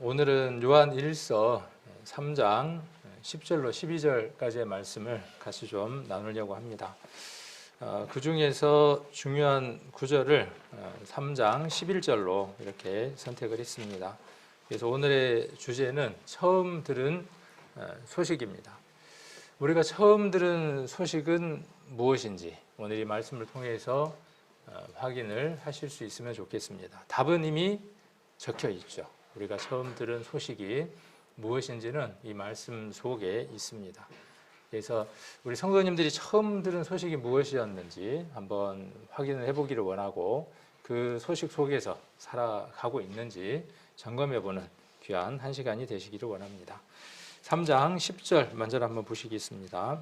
오늘은 요한 1서 3장 10절로 12절까지의 말씀을 같이 좀 나누려고 합니다. 그 중에서 중요한 구절을 3장 11절로 이렇게 선택을 했습니다. 그래서 오늘의 주제는 처음 들은 소식입니다. 우리가 처음 들은 소식은 무엇인지 오늘 이 말씀을 통해서 확인을 하실 수 있으면 좋겠습니다. 답은 이미 적혀 있죠. 우리가 처음 들은 소식이 무엇인지는 이 말씀 속에 있습니다. 그래서 우리 성도님들이 처음 들은 소식이 무엇이었는지 한번 확인을 해보기를 원하고 그 소식 속에서 살아가고 있는지 점검해보는 귀한 한 시간이 되시기를 원합니다. 3장 10절 먼저 한번 보시겠습니다.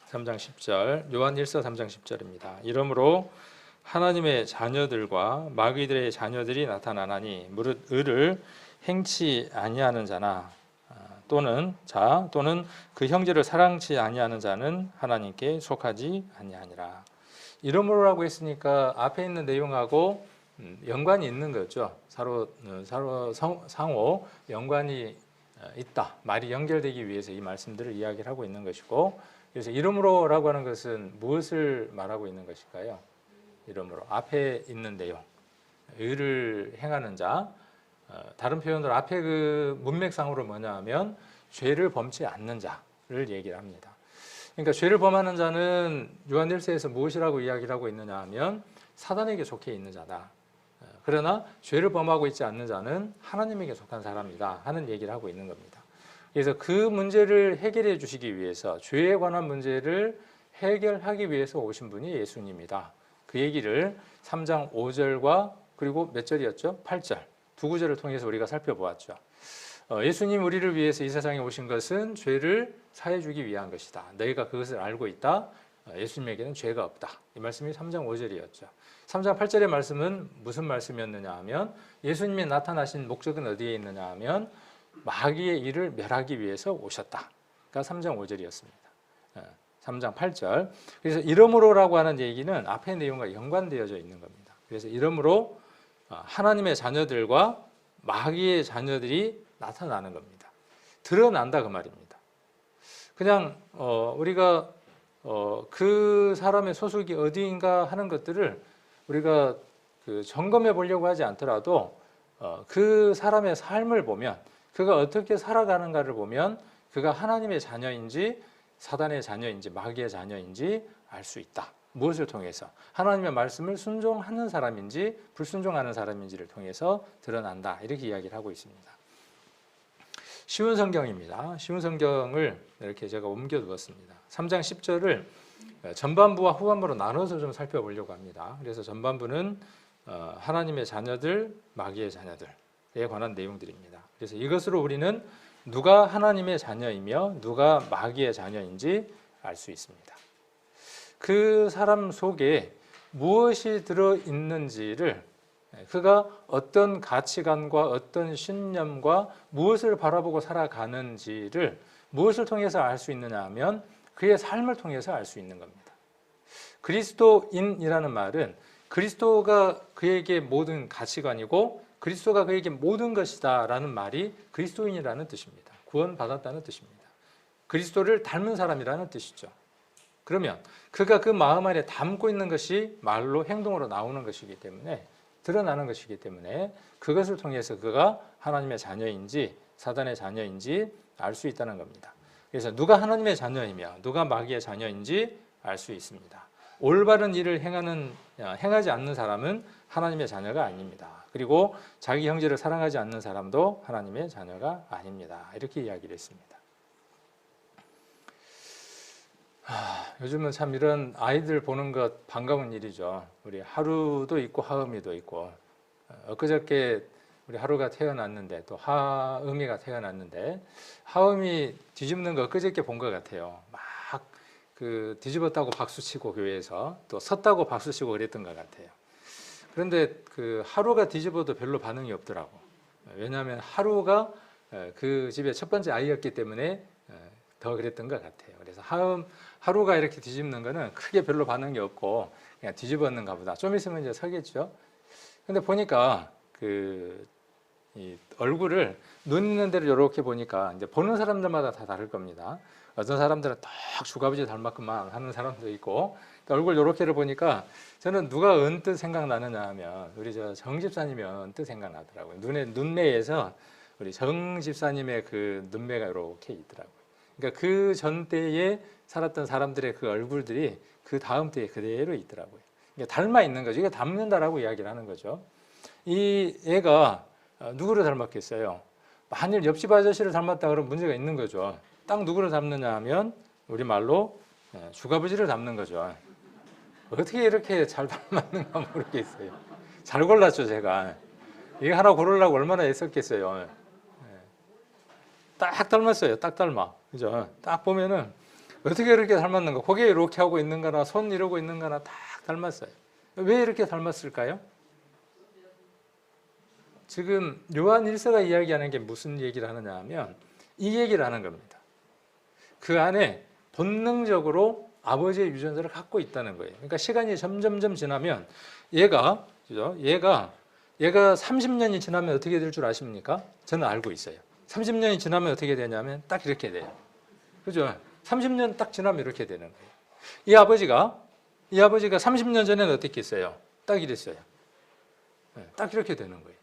3장 10절 요한 1서 3장 10절입니다. 이러므로 하나님의 자녀들과 마귀들의 자녀들이 나타나나니 무릇 의를 행치 아니하는 자나 또는 그 형제를 사랑치 아니하는 자는 하나님께 속하지 아니하니라. 이러므로라고 했으니까 앞에 있는 내용하고 연관이 있는 거죠. 상호 연관이 있다. 말이 연결되기 위해서 이 말씀들을 이야기를 하고 있는 것이고, 그래서 이러므로라고 하는 것은 무엇을 말하고 있는 것일까요? 이러므로 앞에 있는 내용, 의를 행하는 자, 다른 표현으로 앞에 그 문맥상으로 뭐냐 하면 죄를 범치 않는 자를 얘기를 합니다. 그러니까 죄를 범하는 자는 요한 1서에서 무엇이라고 이야기를 하고 있느냐 하면 사단에게 속해 있는 자다. 그러나 죄를 범하고 있지 않는 자는 하나님에게 속한 사람이다 하는 얘기를 하고 있는 겁니다. 그래서 그 문제를 해결해 주시기 위해서 죄에 관한 문제를 해결하기 위해서 오신 분이 예수님이다. 그 얘기를 3장 5절과 그리고 몇 절이었죠? 8절 두 구절을 통해서 우리가 살펴보았죠. 예수님 우리를 위해서 이 세상에 오신 것은 죄를 사해 주기 위한 것이다. 너희가 그것을 알고 있다. 예수님에게는 죄가 없다. 이 말씀이 3장 5절이었죠. 3장 8절의 말씀은 무슨 말씀이었느냐 하면 예수님이 나타나신 목적은 어디에 있느냐 하면 마귀의 일을 멸하기 위해서 오셨다. 그러니까 3장 5절이었습니다. 3장 8절. 그래서 이러므로라고 하는 얘기는 앞의 내용과 연관되어져 있는 겁니다. 그래서 이러므로 하나님의 자녀들과 마귀의 자녀들이 나타나는 겁니다. 드러난다 그 말입니다. 그냥 우리가 그 사람의 소속이 어디인가 하는 것들을 우리가 점검해 보려고 하지 않더라도 그 사람의 삶을 보면 그가 어떻게 살아가는가를 보면 그가 하나님의 자녀인지 사단의 자녀인지 마귀의 자녀인지 알 수 있다. 무엇을 통해서? 하나님의 말씀을 순종하는 사람인지 불순종하는 사람인지를 통해서 드러난다. 이렇게 이야기를 하고 있습니다. 쉬운 성경입니다. 쉬운 성경을 이렇게 제가 옮겨두었습니다. 3장 10절을 전반부와 후반부로 나눠서 좀 살펴보려고 합니다. 그래서 전반부는 하나님의 자녀들, 마귀의 자녀들에 관한 내용들입니다. 그래서 이것으로 우리는 누가 하나님의 자녀이며 누가 마귀의 자녀인지 알 수 있습니다. 그 사람 속에 무엇이 들어있는지를 그가 어떤 가치관과 어떤 신념과 무엇을 바라보고 살아가는지를 무엇을 통해서 알 수 있느냐 하면 그의 삶을 통해서 알 수 있는 겁니다. 그리스도인이라는 말은 그리스도가 그에게 모든 가치관이고 그리스도가 그에게 모든 것이다 라는 말이 그리스도인이라는 뜻입니다. 구원받았다는 뜻입니다. 그리스도를 닮은 사람이라는 뜻이죠. 그러면 그가 그 마음 안에 담고 있는 것이 말로 행동으로 나오는 것이기 때문에 드러나는 것이기 때문에 그것을 통해서 그가 하나님의 자녀인지 사단의 자녀인지 알 수 있다는 겁니다. 그래서 누가 하나님의 자녀이며 누가 마귀의 자녀인지 알 수 있습니다. 올바른 일을 행하지 않는 사람은 하나님의 자녀가 아닙니다. 그리고 자기 형제를 사랑하지 않는 사람도 하나님의 자녀가 아닙니다. 이렇게 이야기를 했습니다. 요즘은 참 이런 아이들 보는 것 반가운 일이죠. 우리 하루도 있고 하음이도 있고 엊그저께 우리 하루가 태어났는데 또 하음이가 태어났는데 하음이 뒤집는 거 엊그저께 본 것 같아요. 막 뒤집었다고 박수치고 교회에서 또 섰다고 박수치고 그랬던 것 같아요. 그런데 그 하루가 뒤집어도 별로 반응이 없더라고. 왜냐하면 하루가 그 집의 첫 번째 아이였기 때문에 더 그랬던 것 같아요. 그래서 하루가 이렇게 뒤집는 거는 크게 별로 반응이 없고 그냥 뒤집었는가 보다. 좀 있으면 이제 서겠죠. 근데 보니까 그 이 얼굴을 눈 있는 데를 이렇게 보니까 이제 보는 사람들마다 다 다를 겁니다. 어떤 사람들은 딱 주가부지 닮았구만 하는 사람도 있고, 얼굴 이렇게를 보니까 저는 누가 언뜻 생각나느냐 하면 우리 정 집사님이 언뜻 생각나더라고요. 눈매에서 우리 정 집사님의 그 눈매가 이렇게 있더라고요. 그러니까 그 전 때에 살았던 사람들의 그 얼굴들이 그 다음 때에 그대로 있더라고요. 그러니까 닮아 있는 거죠. 이게 닮는다라고 이야기를 하는 거죠. 이 애가 누구를 닮았겠어요? 만일 옆집 아저씨를 닮았다 그러면 문제가 있는 거죠. 딱 누구를 닮느냐 하면 우리 말로 주가부지를 닮는 거죠. 어떻게 이렇게 잘 닮았는가 모르겠어요. 잘 골랐죠, 제가. 이거 하나 고르려고 얼마나 애썼겠어요. 딱 닮았어요. 딱 닮아. 그죠? 딱 보면은 어떻게 이렇게 닮았는가. 고개 이렇게 하고 있는가나 손 이러고 있는가나 딱 닮았어요. 왜 이렇게 닮았을까요? 지금 요한 1서가 이야기하는 게 무슨 얘기를 하느냐 하면 이 얘기를 하는 겁니다. 그 안에 본능적으로 아버지의 유전자를 갖고 있다는 거예요. 그러니까 시간이 점점점 지나면 얘가 30년이 지나면 어떻게 될 줄 아십니까? 저는 알고 있어요. 30년이 지나면 어떻게 되냐면 딱 이렇게 돼요. 그죠? 30년 딱 지나면 이렇게 되는 거예요. 이 아버지가 30년 전에는 어떻게 했어요? 딱 이랬어요. 딱 이렇게 되는 거예요.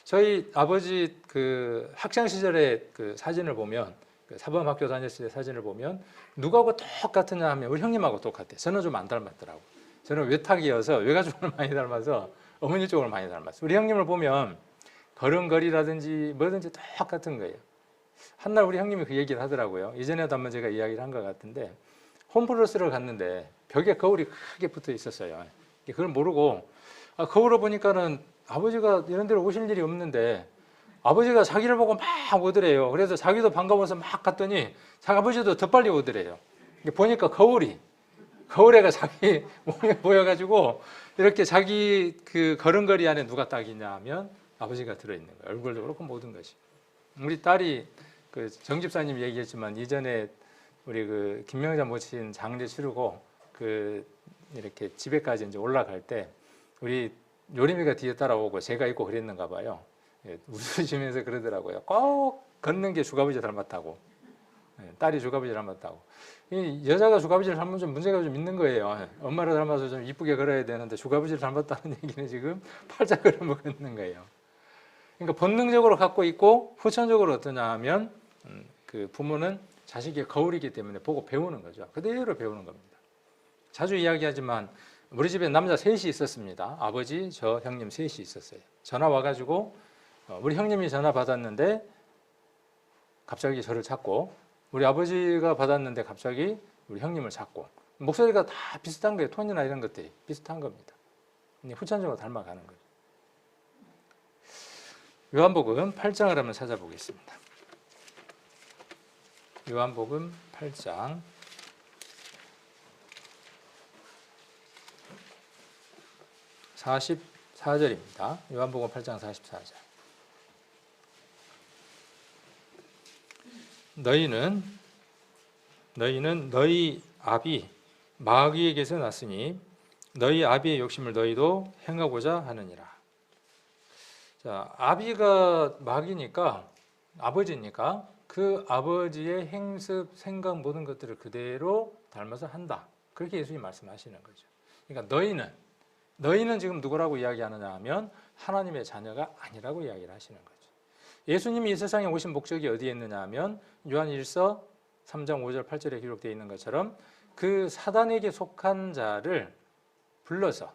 저희 아버지 그 학창 시절의 그 사진을 보면, 그 사범학교 다녔을 때 사진을 보면 누구하고 똑같으냐 하면 우리 형님하고 똑같아요. 저는 좀 안 닮았더라고. 저는 외탁이어서 외가족을 많이 닮아서 어머니 쪽을 많이 닮았어요. 우리 형님을 보면 걸음걸이라든지 뭐든지 똑같은 거예요. 한날 우리 형님이 그 얘기를 하더라고요. 이전에도 한번 제가 이야기를 한 것 같은데 홈플러스를 갔는데 벽에 거울이 크게 붙어 있었어요. 그걸 모르고 거울을 보니까는 아버지가 이런 데로 오실 일이 없는데 아버지가 자기를 보고 막 오더래요. 그래서 자기도 반가워서 막 갔더니 자기 아버지도 더 빨리 오더래요. 보니까 거울에가 자기 몸에 보여가지고 이렇게 자기 그 걸음걸이 안에 누가 딱 있냐 하면 아버지가 들어있는 거예요. 얼굴도 그렇고 모든 것이. 우리 딸이 그 정 집사님 얘기했지만 이전에 우리 그 김명자 모친 장례 치르고 그 이렇게 집에까지 이제 올라갈 때 우리 요림이가 뒤에 따라오고 제가 있고 그랬는가 봐요. 웃으시면서 그러더라고요. 꼭 걷는 게 주가부지 닮았다고. 딸이 주가부지 닮았다고. 이 여자가 주가부지를 닮으면 좀 문제가 좀 있는 거예요. 엄마를 닮아서 좀 이쁘게 걸어야 되는데 주가부지를 닮았다는 얘기는 지금 팔자 걸음을 걷는 거예요. 그러니까 본능적으로 갖고 있고 후천적으로 어떠냐 하면 그 부모는 자식의 거울이기 때문에 보고 배우는 거죠. 그대로 배우는 겁니다. 자주 이야기하지만 우리 집에 남자 셋이 있었습니다. 아버지, 저 형님 셋이 있었어요. 전화 와가지고 우리 형님이 전화 받았는데 갑자기 저를 찾고 우리 아버지가 받았는데 갑자기 우리 형님을 찾고 목소리가 다 비슷한 거예요. 톤이나 이런 것들이 비슷한 겁니다. 후천적으로 닮아가는 거죠. 요한복음 8장을 한번 찾아보겠습니다. 요한복음 8장 44절입니다. 요한복음 8장 44절. 너희는 너희 아비 마귀에게서 났으니 너희 아비의 욕심을 너희도 행하고자 하느니라. 자, 아비가 마귀니까 아버지니까 그 아버지의 행습, 생각 모든 것들을 그대로 닮아서 한다. 그렇게 예수님 말씀하시는 거죠. 그러니까 너희는 지금 누구라고 이야기하느냐 하면 하나님의 자녀가 아니라고 이야기를 하시는 거죠. 예수님이 이 세상에 오신 목적이 어디에 있느냐 하면 요한 1서 3장 5절 8절에 기록되어 있는 것처럼 그 사단에게 속한 자를 불러서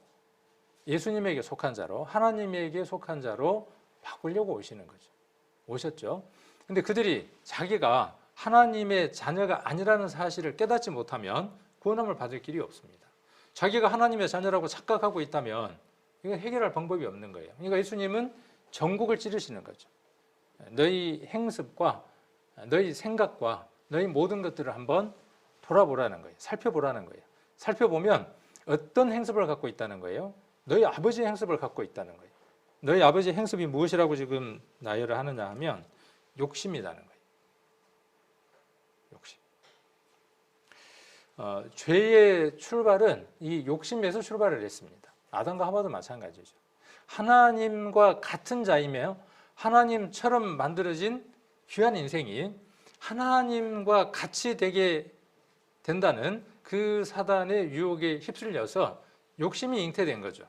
예수님에게 속한 자로 하나님에게 속한 자로 바꾸려고 오시는 거죠. 오셨죠. 근데 그들이 자기가 하나님의 자녀가 아니라는 사실을 깨닫지 못하면 구원함을 받을 길이 없습니다. 자기가 하나님의 자녀라고 착각하고 있다면 이거 해결할 방법이 없는 거예요. 그러니까 예수님은 전국을 찌르시는 거죠. 너희 행습과 너희 생각과 너희 모든 것들을 한번 돌아보라는 거예요. 살펴보라는 거예요. 살펴보면 어떤 행습을 갖고 있다는 거예요? 너희 아버지의 행습을 갖고 있다는 거예요. 너희 아버지의 행습이 무엇이라고 지금 나열을 하느냐 하면 욕심이라는 거예요. 욕심. 죄의 출발은 이 욕심에서 출발을 했습니다. 아담과 하와도 마찬가지죠. 하나님과 같은 자이며 하나님처럼 만들어진 귀한 인생이 하나님과 같이 되게 된다는 그 사단의 유혹에 휩쓸려서 욕심이 잉태된 거죠.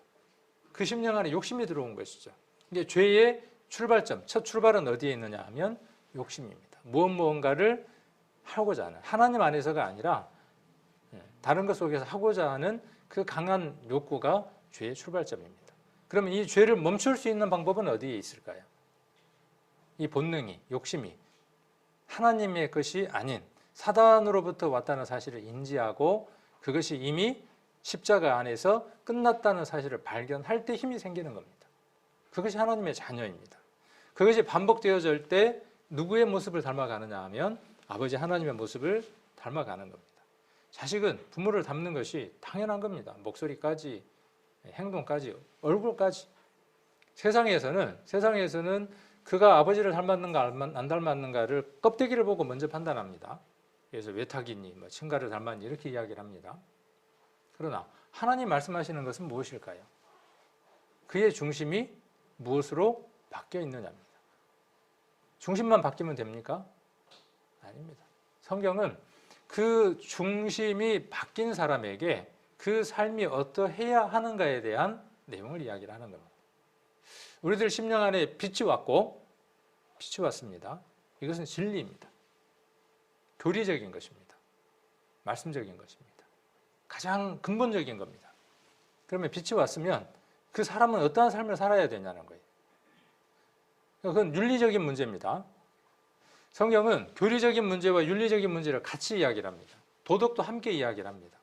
그 심령 안에 욕심이 들어온 것이죠. 이게 죄의 출발점, 첫 출발은 어디에 있느냐 하면 욕심입니다. 무언가를 하고자 하는, 하나님 안에서가 아니라 다른 것 속에서 하고자 하는 그 강한 욕구가 죄의 출발점입니다. 그러면 이 죄를 멈출 수 있는 방법은 어디에 있을까요? 이 본능이, 욕심이 하나님의 것이 아닌 사단으로부터 왔다는 사실을 인지하고 그것이 이미 십자가 안에서 끝났다는 사실을 발견할 때 힘이 생기는 겁니다. 그것이 하나님의 자녀입니다. 그것이 반복되어질 때 누구의 모습을 닮아가느냐 하면 아버지 하나님의 모습을 닮아가는 겁니다. 자식은 부모를 닮는 것이 당연한 겁니다. 목소리까지, 행동까지, 얼굴까지. 세상에서는 그가 아버지를 닮았는가 안 닮았는가를 껍데기를 보고 먼저 판단합니다. 그래서 외탁이니 친가를 닮았니 이렇게 이야기를 합니다. 그러나 하나님 말씀하시는 것은 무엇일까요? 그의 중심이 무엇으로 바뀌어 있느냐입니다. 중심만 바뀌면 됩니까? 아닙니다. 성경은 그 중심이 바뀐 사람에게 그 삶이 어떠해야 하는가에 대한 내용을 이야기를 하는 겁니다. 우리들 심령 안에 빛이 왔습니다. 이것은 진리입니다. 교리적인 것입니다. 말씀적인 것입니다. 가장 근본적인 겁니다. 그러면 빛이 왔으면 그 사람은 어떠한 삶을 살아야 되냐는 거예요. 그건 윤리적인 문제입니다. 성경은 교리적인 문제와 윤리적인 문제를 같이 이야기를 합니다. 도덕도 함께 이야기를 합니다.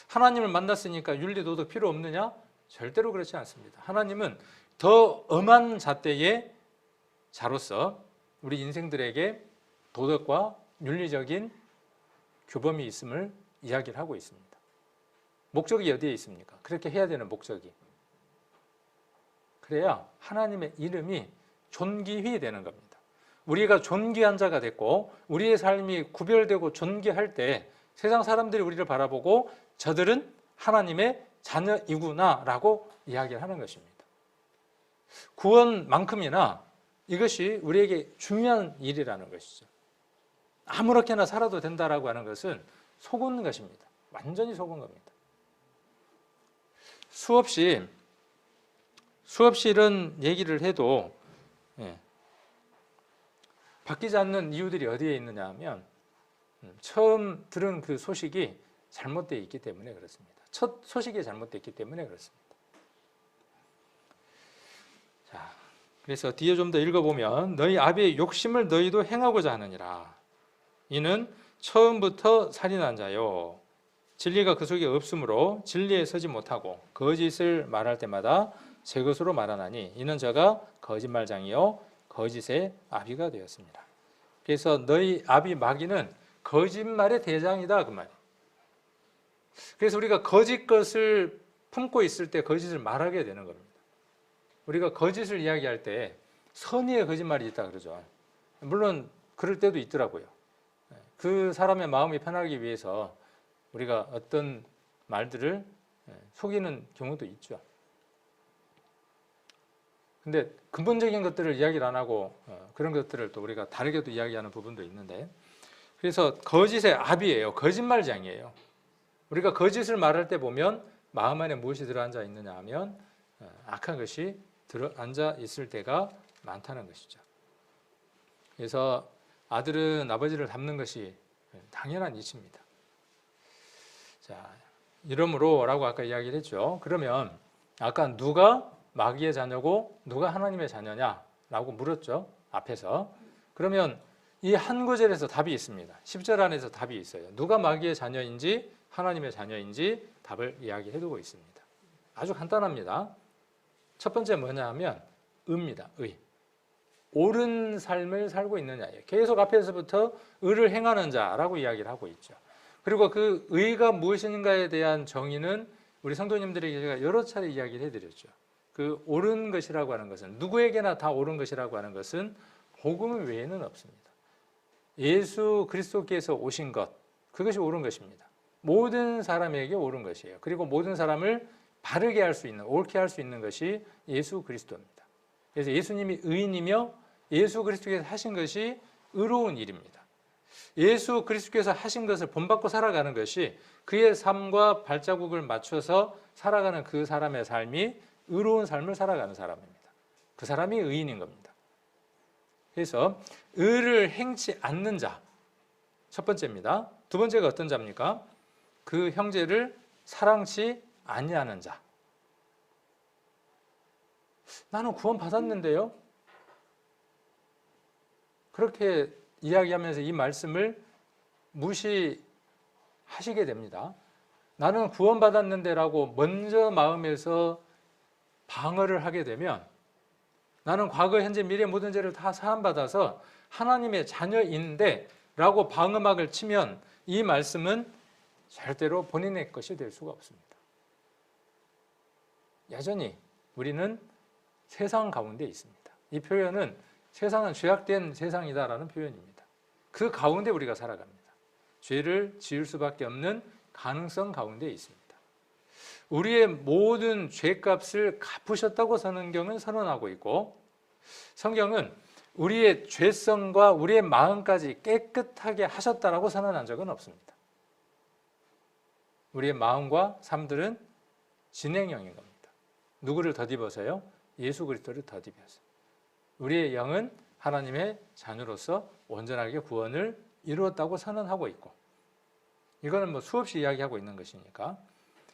하나님을 만났으니까 윤리 도덕 필요 없느냐? 절대로 그렇지 않습니다. 하나님은 더 엄한 잣대의 자로서 우리 인생들에게 도덕과 윤리적인 규범이 있음을 이야기를 하고 있습니다. 목적이 어디에 있습니까? 그렇게 해야 되는 목적이. 그래야 하나님의 이름이 존귀히 되는 겁니다. 우리가 존귀한 자가 됐고 우리의 삶이 구별되고 존귀할 때 세상 사람들이 우리를 바라보고 저들은 하나님의 자녀이구나 라고 이야기를 하는 것입니다. 구원만큼이나 이것이 우리에게 중요한 일이라는 것이죠. 아무렇게나 살아도 된다라고 하는 것은 속은 것입니다. 완전히 속은 겁니다. 수없이 이런 얘기를 해도 바뀌지 않는 이유들이 어디에 있느냐 하면 처음 들은 그 소식이 잘못되어 있기 때문에 그렇습니다. 첫 소식이 잘못되었기 때문에 그렇습니다. 자, 그래서 뒤에 좀 더 읽어보면 너희 아비의 욕심을 너희도 행하고자 하느니라. 이는 처음부터 살인한 자요. 진리가 그 속에 없으므로 진리에 서지 못하고 거짓을 말할 때마다 제 것으로 말하나니 이는 저가 거짓말장이요 거짓의 아비가 되었습니다. 그래서 너희 아비 마귀는 거짓말의 대장이다 그 말이에요. 그래서 우리가 거짓 것을 품고 있을 때 거짓을 말하게 되는 겁니다. 우리가 거짓을 이야기할 때 선의의 거짓말이 있다 그러죠. 물론 그럴 때도 있더라고요. 그 사람의 마음이 편하기 위해서 우리가 어떤 말들을 속이는 경우도 있죠. 근데 근본적인 것들을 이야기를 안 하고 그런 것들을 또 우리가 다르게도 이야기하는 부분도 있는데, 그래서 거짓의 아비예요. 거짓말장이에요. 우리가 거짓을 말할 때 보면 마음 안에 무엇이 들어앉아 있느냐 하면 악한 것이 들어앉아 있을 때가 많다는 것이죠. 그래서 아들은 아버지를 닮는 것이 당연한 이치입니다. 자, 이러므로 라고 아까 이야기를 했죠. 그러면 아까 누가 마귀의 자녀고 누가 하나님의 자녀냐라고 물었죠. 앞에서. 그러면 이 한 구절에서 답이 있습니다. 10절 안에서 답이 있어요. 누가 마귀의 자녀인지 하나님의 자녀인지 답을 이야기해두고 있습니다. 아주 간단합니다. 첫 번째 뭐냐 하면 의입니다. 의. 옳은 삶을 살고 있느냐예요. 계속 앞에서부터 의를 행하는 자라고 이야기를 하고 있죠. 그리고 그 의가 무엇인가에 대한 정의는 우리 성도님들에게 제가 여러 차례 이야기를 해드렸죠. 그 옳은 것이라고 하는 것은 누구에게나 다 옳은 것이라고 하는 것은 복음 외에는 없습니다. 예수 그리스도께서 오신 것, 그것이 옳은 것입니다. 모든 사람에게 옳은 것이에요. 그리고 모든 사람을 바르게 할 수 있는, 옳게 할 수 있는 것이 예수 그리스도입니다. 그래서 예수님이 의인이며 예수 그리스도께서 하신 것이 의로운 일입니다. 예수 그리스도께서 하신 것을 본받고 살아가는 것이 그의 삶과 발자국을 맞춰서 살아가는 그 사람의 삶이 의로운 삶을 살아가는 사람입니다. 그 사람이 의인인 겁니다. 그래서 의를 행치 않는 자, 첫 번째입니다. 두 번째가 어떤 자입니까? 그 형제를 사랑치 아니하는 자. 나는 구원 받았는데요. 그렇게 이야기하면서 이 말씀을 무시하시게 됩니다. 나는 구원 받았는데라고 먼저 마음에서 방어를 하게 되면 나는 과거, 현재, 미래 모든 죄를 다 사함받아서 하나님의 자녀인데 라고 방어막을 치면 이 말씀은 절대로 본인의 것이 될 수가 없습니다. 여전히 우리는 세상 가운데 있습니다. 이 표현은 세상은 죄악된 세상이다라는 표현입니다. 그 가운데 우리가 살아갑니다. 죄를 지을 수밖에 없는 가능성 가운데 있습니다. 우리의 모든 죄값을 갚으셨다고 성경은 선언하고 있고, 성경은 우리의 죄성과 우리의 마음까지 깨끗하게 하셨다라고 선언한 적은 없습니다. 우리의 마음과 삶들은 진행형인 겁니다. 누구를 덧입어서요? 예수 그리스도를 덧입어서. 우리의 영은 하나님의 자녀로서 온전하게 구원을 이루었다고 선언하고 있고, 이거는 뭐 수없이 이야기하고 있는 것이니까.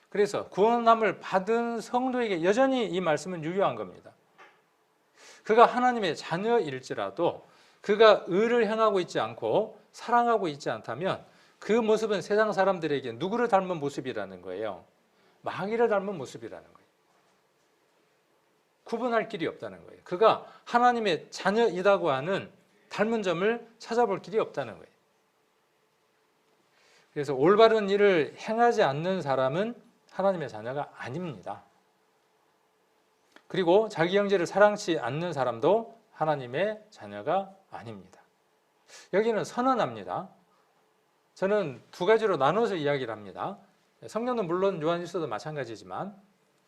그래서 구원함을 받은 성도에게 여전히 이 말씀은 유효한 겁니다. 그가 하나님의 자녀일지라도 그가 의를 행하고 있지 않고 사랑하고 있지 않다면 그 모습은 세상 사람들에게 누구를 닮은 모습이라는 거예요? 마귀를 닮은 모습이라는 거예요. 구분할 길이 없다는 거예요. 그가 하나님의 자녀이라고 하는 닮은 점을 찾아볼 길이 없다는 거예요. 그래서 올바른 일을 행하지 않는 사람은 하나님의 자녀가 아닙니다. 그리고 자기 형제를 사랑치 않는 사람도 하나님의 자녀가 아닙니다. 여기는 선언합니다. 저는 두 가지로 나눠서 이야기를 합니다. 성경은 물론 요한일서도 마찬가지지만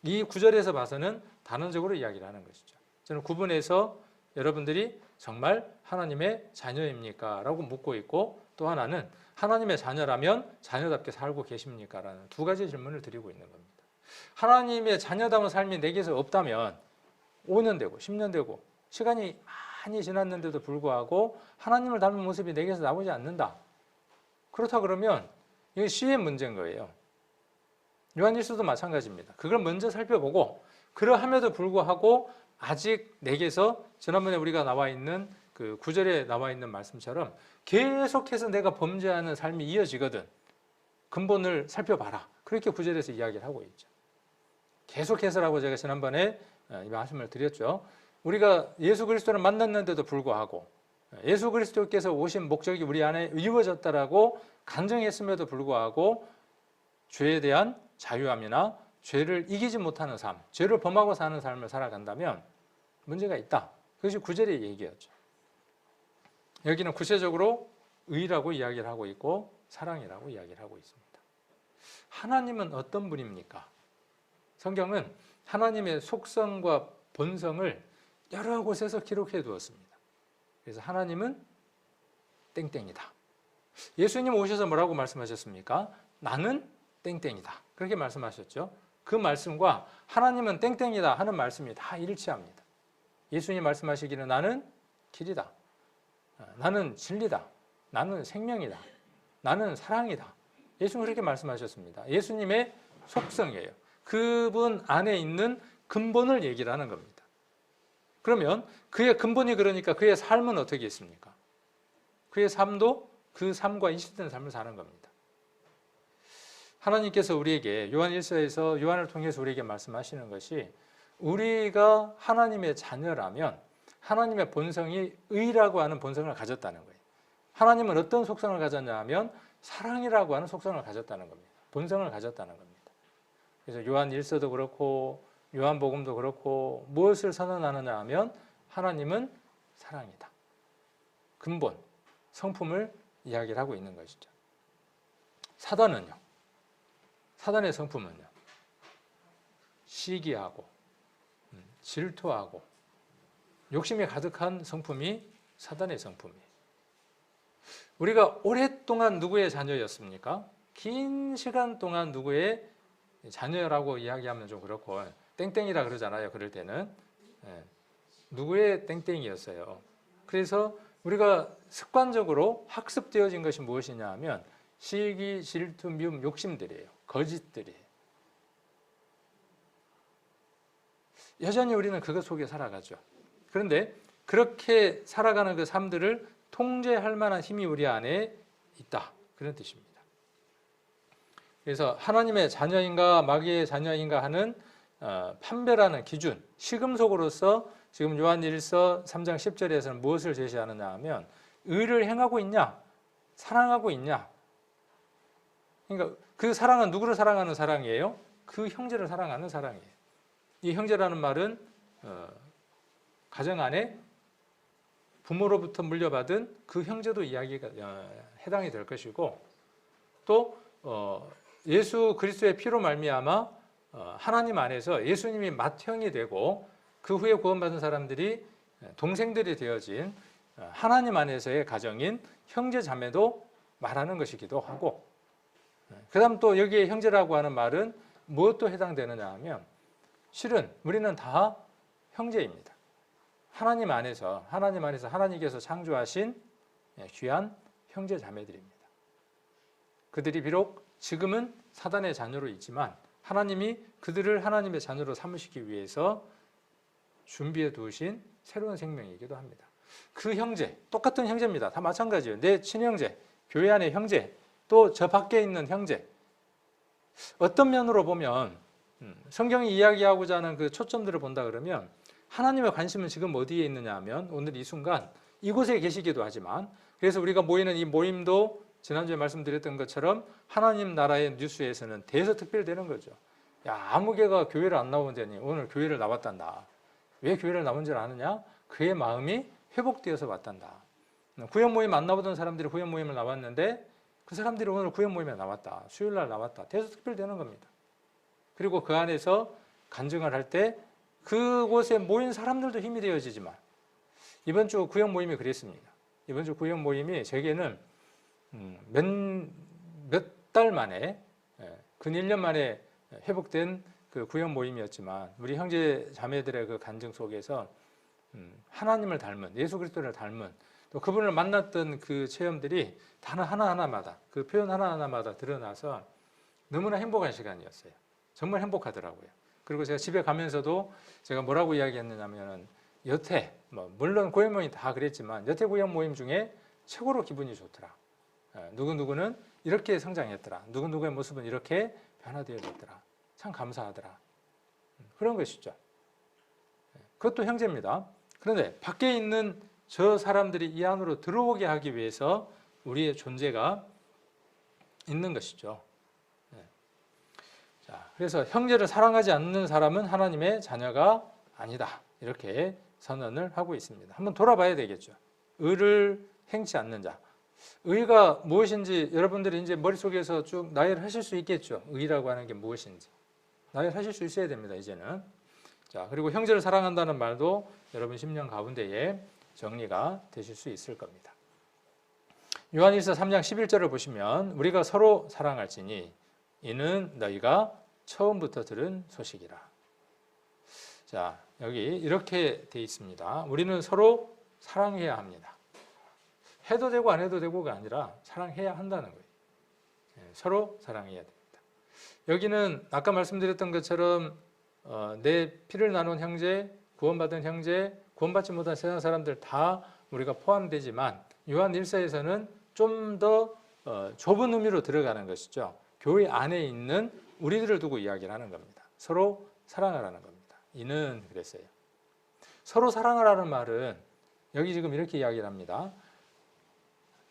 이 구절에서 봐서는 단언적으로 이야기를 하는 것이죠. 저는 구분해서 여러분들이 정말 하나님의 자녀입니까? 라고 묻고 있고, 또 하나는 하나님의 자녀라면 자녀답게 살고 계십니까? 라는 두 가지 질문을 드리고 있는 겁니다. 하나님의 자녀다운 삶이 내게서 없다면 5년 되고 10년 되고 시간이 많이 지났는데도 불구하고 하나님을 닮은 모습이 내게서 나오지 않는다. 그렇다 그러면 이게 시의 문제인 거예요. 요한일서도 마찬가지입니다. 그걸 먼저 살펴보고, 그러함에도 불구하고 아직 내게서 지난번에 우리가 나와 있는 그 9절에 나와 있는 말씀처럼 계속해서 내가 범죄하는 삶이 이어지거든. 근본을 살펴봐라. 그렇게 9절에서 이야기를 하고 있죠. 계속해서라고 제가 지난번에 이 말씀을 드렸죠. 우리가 예수 그리스도를 만났는데도 불구하고 예수 그리스도께서 오신 목적이 우리 안에 이루어졌다라고 간증했음에도 불구하고 죄에 대한 자유함이나 죄를 이기지 못하는 삶, 죄를 범하고 사는 삶을 살아간다면 문제가 있다. 그것이 9절의 얘기였죠. 여기는 구체적으로 의라고 이야기를 하고 있고 사랑이라고 이야기를 하고 있습니다. 하나님은 어떤 분입니까? 성경은 하나님의 속성과 본성을 여러 곳에서 기록해 두었습니다. 그래서 하나님은 땡땡이다. 예수님 오셔서 뭐라고 말씀하셨습니까? 나는 땡땡이다. 그렇게 말씀하셨죠. 그 말씀과 하나님은 땡땡이다 하는 말씀이 다 일치합니다. 예수님 말씀하시기는 나는 길이다. 나는 진리다. 나는 생명이다. 나는 사랑이다. 예수는 그렇게 말씀하셨습니다. 예수님의 속성이에요. 그분 안에 있는 근본을 얘기를 하는 겁니다. 그러면 그의 근본이 그러니까 그의 삶은 어떻게 있습니까? 그의 삶도 그 삶과 일치된 삶을 사는 겁니다. 하나님께서 우리에게 요한 1서에서 요한을 통해서 우리에게 말씀하시는 것이 우리가 하나님의 자녀라면 하나님의 본성이 의라고 하는 본성을 가졌다는 거예요. 하나님은 어떤 속성을 가졌냐 하면 사랑이라고 하는 속성을 가졌다는 겁니다. 본성을 가졌다는 겁니다. 그래서 요한 1서도 그렇고 요한복음도 그렇고 무엇을 선언하느냐 하면 하나님은 사랑이다. 근본, 성품을 이야기를 하고 있는 것이죠. 사단은요? 사단의 성품은요? 시기하고 질투하고 욕심이 가득한 성품이 사단의 성품이에요. 우리가 오랫동안 누구의 자녀였습니까? 긴 시간 동안 누구의 자녀라고 이야기하면 좀 그렇고 땡땡이라 그러잖아요. 그럴 때는 누구의 땡땡이였어요. 그래서 우리가 습관적으로 학습되어진 것이 무엇이냐 하면 시기, 질투, 미움, 욕심들이에요. 거짓들이에요. 여전히 우리는 그것 속에 살아가죠. 그런데 그렇게 살아가는 그 삶들을 통제할 만한 힘이 우리 안에 있다. 그런 뜻입니다. 그래서 하나님의 자녀인가 마귀의 자녀인가 하는 판별하는 기준, 시금석으로서 지금 요한일서 3장 10절에서는 무엇을 제시하느냐 하면 의를 행하고 있냐, 사랑하고 있냐. 그러니까 그 사랑은 누구를 사랑하는 사랑이에요? 그 형제를 사랑하는 사랑이에요. 이 형제라는 말은 가정 안에 부모로부터 물려받은 그 형제도 이야기가 해당이 될 것이고 또 예수 그리스도의 피로 말미암아 하나님 안에서 예수님이 맏형이 되고 그 후에 구원받은 사람들이 동생들이 되어진 하나님 안에서의 가정인 형제 자매도 말하는 것이기도 하고 그 다음 또 여기에 형제라고 하는 말은 무엇도 해당되느냐 하면 실은 우리는 다 형제입니다. 하나님 안에서 하나님께서 창조하신 귀한 형제 자매들입니다. 그들이 비록 지금은 사단의 자녀로 있지만 하나님이 그들을 하나님의 자녀로 삼으시기 위해서 준비해 두신 새로운 생명이기도 합니다. 그 형제, 똑같은 형제입니다. 다 마찬가지예요. 내 친형제, 교회 안의 형제, 또 저 밖에 있는 형제. 어떤 면으로 보면 성경이 이야기하고자 하는 그 초점들을 본다 그러면 하나님의 관심은 지금 어디에 있느냐 하면 오늘 이 순간 이곳에 계시기도 하지만 그래서 우리가 모이는 이 모임도 지난주에 말씀드렸던 것처럼 하나님 나라의 뉴스에서는 대서특필되는 거죠. 야, 아무개가 교회를 안 나오더니 오늘 교회를 나왔단다. 왜 교회를 나온 줄 아느냐? 그의 마음이 회복되어서 왔단다. 구역 모임 안 나오던 사람들이 구역 모임을 나왔는데 그 사람들이 오늘 구역 모임에 나왔다. 수요일 날 나왔다. 대서특필되는 겁니다. 그리고 그 안에서 간증을 할 때 그곳에 모인 사람들도 힘이 되어지지만 이번 주 구역 모임이 그랬습니다. 이번 주 구역 모임이 제게는 몇 달 만에 근 1년 만에 회복된 그 구역 모임이었지만 우리 형제 자매들의 그 간증 속에서 하나님을 닮은 예수 그리스도를 닮은 또 그분을 만났던 그 체험들이 단어 하나하나마다 그 표현 하나하나마다 드러나서 너무나 행복한 시간이었어요. 정말 행복하더라고요. 그리고 제가 집에 가면서도 제가 뭐라고 이야기했느냐면 여태 물론 구역 모임 다 그랬지만 여태 구역 모임 중에 최고로 기분이 좋더라. 누구누구는 이렇게 성장했더라. 누구누구의 모습은 이렇게 변화되어졌더라. 참 감사하더라. 그런 것이죠. 그것도 형제입니다. 그런데 밖에 있는 저 사람들이 이 안으로 들어오게 하기 위해서 우리의 존재가 있는 것이죠. 자, 그래서 형제를 사랑하지 않는 사람은 하나님의 자녀가 아니다. 이렇게 선언을 하고 있습니다. 한번 돌아봐야 되겠죠. 의를 행치 않는 자. 의가 무엇인지 여러분들이 이제 머릿속에서 쭉 나열하실 수 있겠죠. 의라고 하는 게 무엇인지. 나열하실 수 있어야 됩니다. 이제는. 자, 그리고 형제를 사랑한다는 말도 여러분 심령 가운데에 정리가 되실 수 있을 겁니다. 요한일서 3장 11절을 보시면 우리가 서로 사랑할지니 이는 너희가 처음부터 들은 소식이라. 자, 여기 이렇게 돼 있습니다. 우리는 서로 사랑해야 합니다. 해도 되고 안 해도 되고가 아니라 사랑해야 한다는 거예요. 서로 사랑해야 됩니다. 여기는 아까 말씀드렸던 것처럼 내 피를 나눈 형제, 구원받은 형제, 구원받지 못한 세상 사람들 다 우리가 포함되지만 요한 1서에서는 좀 더 좁은 의미로 들어가는 것이죠. 교회 안에 있는 우리들을 두고 이야기를 하는 겁니다. 서로 사랑하라는 겁니다. 이는 그랬어요. 서로 사랑하라는 말은 여기 지금 이렇게 이야기를 합니다.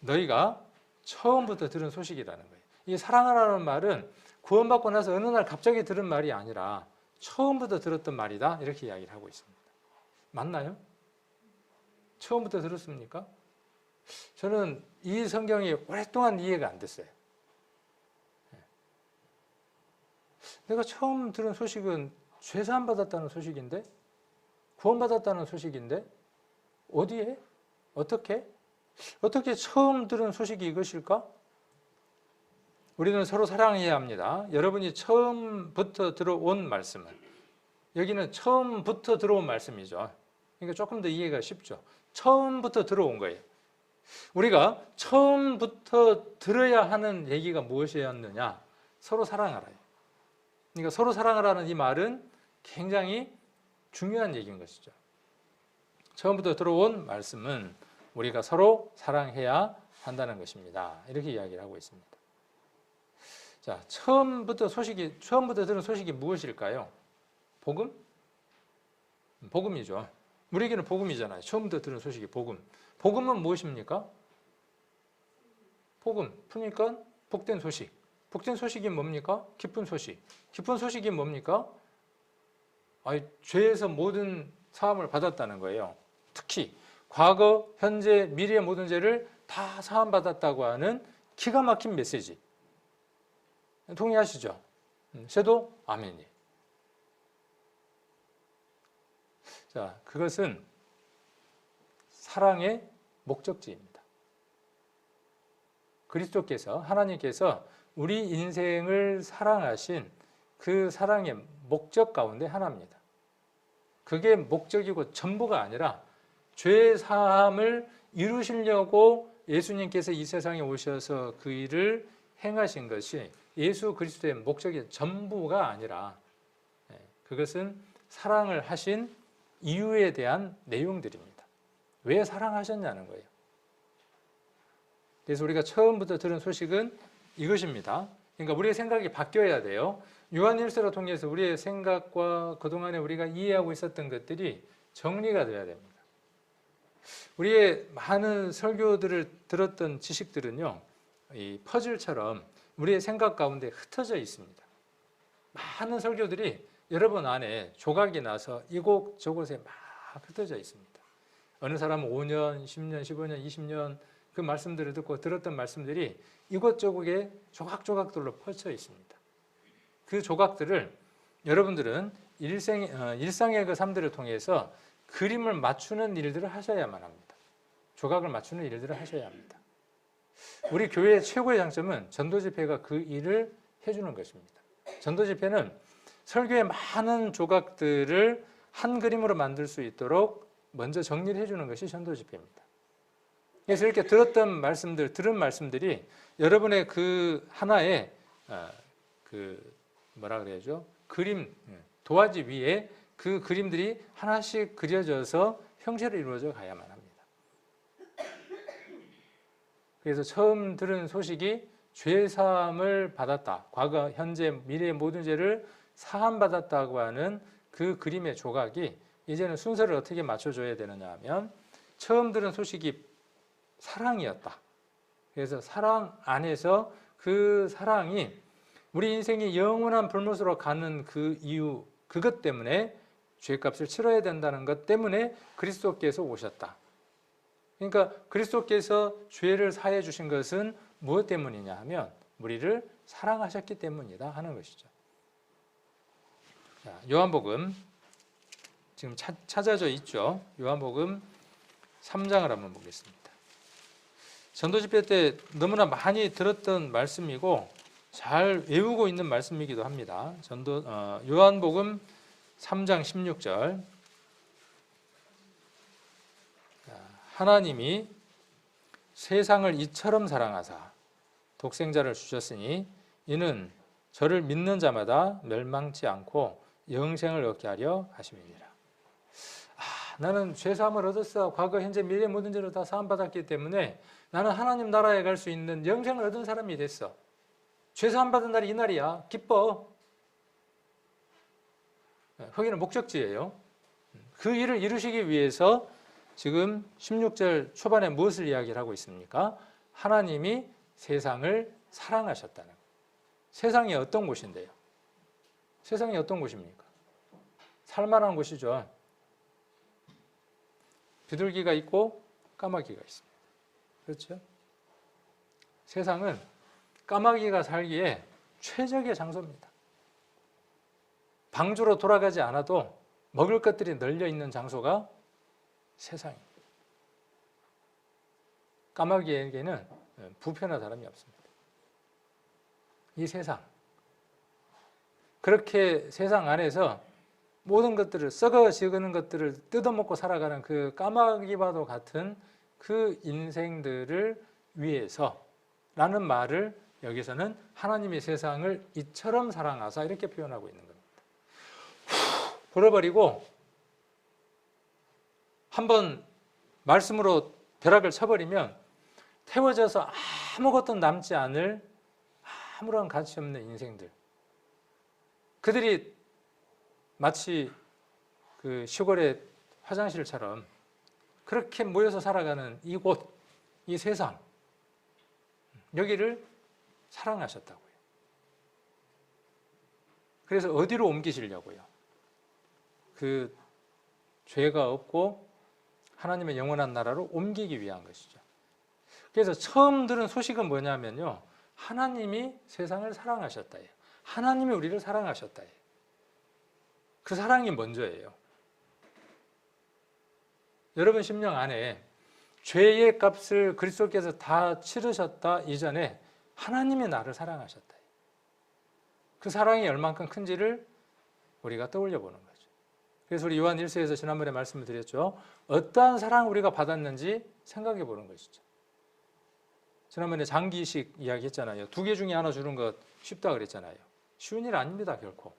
너희가 처음부터 들은 소식이라는 거예요. 이 사랑하라는 말은 구원받고 나서 어느 날 갑자기 들은 말이 아니라 처음부터 들었던 말이다. 이렇게 이야기를 하고 있습니다. 맞나요? 처음부터 들었습니까? 저는 이 성경이 오랫동안 이해가 안 됐어요. 내가 처음 들은 소식은 죄사함 받았다는 소식인데 구원받았다는 소식인데 어디에? 어떻게? 어떻게 처음 들은 소식이 이것일까? 우리는 서로 사랑해야 합니다. 여러분이 처음부터 들어온 말씀은, 여기는 처음부터 들어온 말씀이죠. 그러니까 조금 더 이해가 쉽죠. 처음부터 들어온 거예요. 우리가 처음부터 들어야 하는 얘기가 무엇이었느냐? 서로 사랑하라요. 그러니까 서로 사랑하라는 이 말은 굉장히 중요한 얘기인 것이죠. 처음부터 들어온 말씀은 우리가 서로 사랑해야 한다는 것입니다. 이렇게 이야기를 하고 있습니다. 자, 처음부터 들은 소식이 무엇일까요? 복음? 복음이죠. 우리에게는 복음이잖아요. 처음부터 들은 소식이 복음. 복음은 무엇입니까? 복음. 그러니까 복된 소식. 복된 소식이 뭡니까? 기쁜 소식. 기쁜 소식이 뭡니까? 죄에서 모든 사함을 받았다는 거예요. 특히 과거, 현재, 미래의 모든 죄를 다 사함받았다고 하는 기가 막힌 메시지. 동의하시죠? 셔도 아멘이. 자, 그것은 사랑의 목적지입니다. 그리스도께서, 하나님께서 우리 인생을 사랑하신 그 사랑의 목적 가운데 하나입니다. 그게 목적이고 전부가 아니라 죄 사함을 이루시려고 예수님께서 이 세상에 오셔서 그 일을 행하신 것이 예수 그리스도의 목적의 전부가 아니라, 그것은 사랑을 하신 이유에 대한 내용들입니다. 왜 사랑하셨냐는 거예요. 그래서 우리가 처음부터 들은 소식은 이것입니다. 그러니까 우리의 생각이 바뀌어야 돼요. 요한일서를 통해서 우리의 생각과 그동안에 우리가 이해하고 있었던 것들이 정리가 돼야 됩니다. 우리의 많은 설교들을 들었던 지식들은요, 이 퍼즐처럼 우리의 생각 가운데 흩어져 있습니다. 많은 설교들이 여러분 안에 조각이 나서 이곳 저곳에 막 흩어져 있습니다. 어느 사람은 5년, 10년, 15년, 20년 그 말씀들을 듣고 들었던 말씀들이 이곳저곳에 조각조각들로 펼쳐 있습니다. 그 조각들을 여러분들은 일상의 그 삶들을 통해서 그림을 맞추는 일들을 하셔야만 합니다. 조각을 맞추는 일들을 하셔야 합니다. 우리 교회의 최고의 장점은 전도 집회가 그 일을 해주는 것입니다. 전도 집회는 설교의 많은 조각들을 한 그림으로 만들 수 있도록 먼저 정리를 해주는 것이 전도 집회입니다. 그래서 이렇게 들은 말씀들이 여러분의 그 하나의 그림, 도화지 위에 그 그림들이 하나씩 그려져서 형체로 이루어져 가야만 합니다. 그래서 처음 들은 소식이 죄사함을 받았다. 과거, 현재, 미래의 모든 죄를 사함받았다고 하는 그 그림의 조각이 이제는 순서를 어떻게 맞춰줘야 되느냐 하면 처음 들은 소식이 사랑이었다. 그래서 사랑 안에서 그 사랑이 우리 인생이 영원한 불못으로 가는 그 이유, 그것 때문에 죄값을 치러야 된다는 것 때문에 그리스도께서 오셨다. 그러니까 그리스도께서 죄를 사해 주신 것은 무엇 때문이냐 하면 우리를 사랑하셨기 때문이다 하는 것이죠. 자, 요한복음 지금 찾아져 있죠. 요한복음 3장을 한번 보겠습니다. 전도집회 때 너무나 많이 들었던 말씀이고 잘 외우고 있는 말씀이기도 합니다. 요한복음 3장 16절. 하나님이 세상을 이처럼 사랑하사 독생자를 주셨으니 이는 저를 믿는 자마다 멸망치 않고 영생을 얻게 하려 하심이니라. 나는 죄사함을 얻었어. 과거, 현재, 미래 모든 죄를 다 사함받았기 때문에 나는 하나님 나라에 갈 수 있는 영생을 얻은 사람이 됐어. 죄사함 받은 날이 이 날이야. 기뻐. 거기는 목적지예요. 그 일을 이루시기 위해서 지금 16절 초반에 무엇을 이야기를 하고 있습니까? 하나님이 세상을 사랑하셨다는 거예요. 세상이 어떤 곳인데요? 세상이 어떤 곳입니까? 살만한 곳이죠. 비둘기가 있고 까마귀가 있습니다. 그렇죠? 세상은 까마귀가 살기에 최적의 장소입니다. 방주로 돌아가지 않아도 먹을 것들이 널려 있는 장소가 세상입니다. 까마귀에게는 부패한 사람이 없습니다. 이 세상. 그렇게 세상 안에서 모든 것들을 썩어 지는 것들을 뜯어먹고 살아가는 그 까마귀와도 같은 그 인생들을 위해서라는 말을 여기서는 하나님이 세상을 이처럼 사랑하사 이렇게 표현하고 있는 겁니다. 버려버리고 한번 말씀으로 벼락을 쳐버리면 태워져서 아무것도 남지 않을 아무런 가치 없는 인생들. 그들이 마치 그 시골의 화장실처럼 그렇게 모여서 살아가는 이곳, 이 세상, 여기를 사랑하셨다고요. 그래서 어디로 옮기시려고요? 그 죄가 없고 하나님의 영원한 나라로 옮기기 위한 것이죠. 그래서 처음 들은 소식은 뭐냐면요, 하나님이 세상을 사랑하셨다예요. 하나님이 우리를 사랑하셨다예요. 그 사랑이 먼저예요. 여러분 심령 안에 죄의 값을 그리스도께서 다 치르셨다 이전에 하나님이 나를 사랑하셨다. 그 사랑이 얼만큼 큰지를 우리가 떠올려 보는 거죠. 그래서 우리 요한 1서에서 지난번에 말씀을 드렸죠. 어떠한 사랑을 우리가 받았는지 생각해 보는 것이죠. 지난번에 장기식 이야기했잖아요. 2개 중에 하나 주는 것 쉽다 그랬잖아요. 쉬운 일 아닙니다, 결코.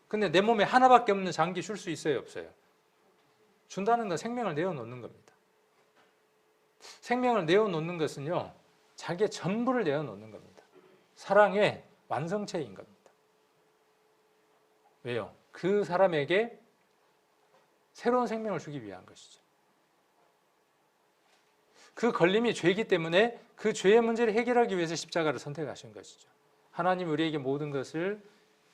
근데 내 몸에 하나밖에 없는 장기 줄 수 있어요, 없어요? 준다는 건 생명을 내어놓는 겁니다. 생명을 내어놓는 것은요, 자기의 전부를 내어놓는 겁니다. 사랑의 완성체인 겁니다. 왜요? 그 사람에게 새로운 생명을 주기 위한 것이죠. 그 걸림이 죄이기 때문에 그 죄의 문제를 해결하기 위해서 십자가를 선택하신 것이죠. 하나님 우리에게 모든 것을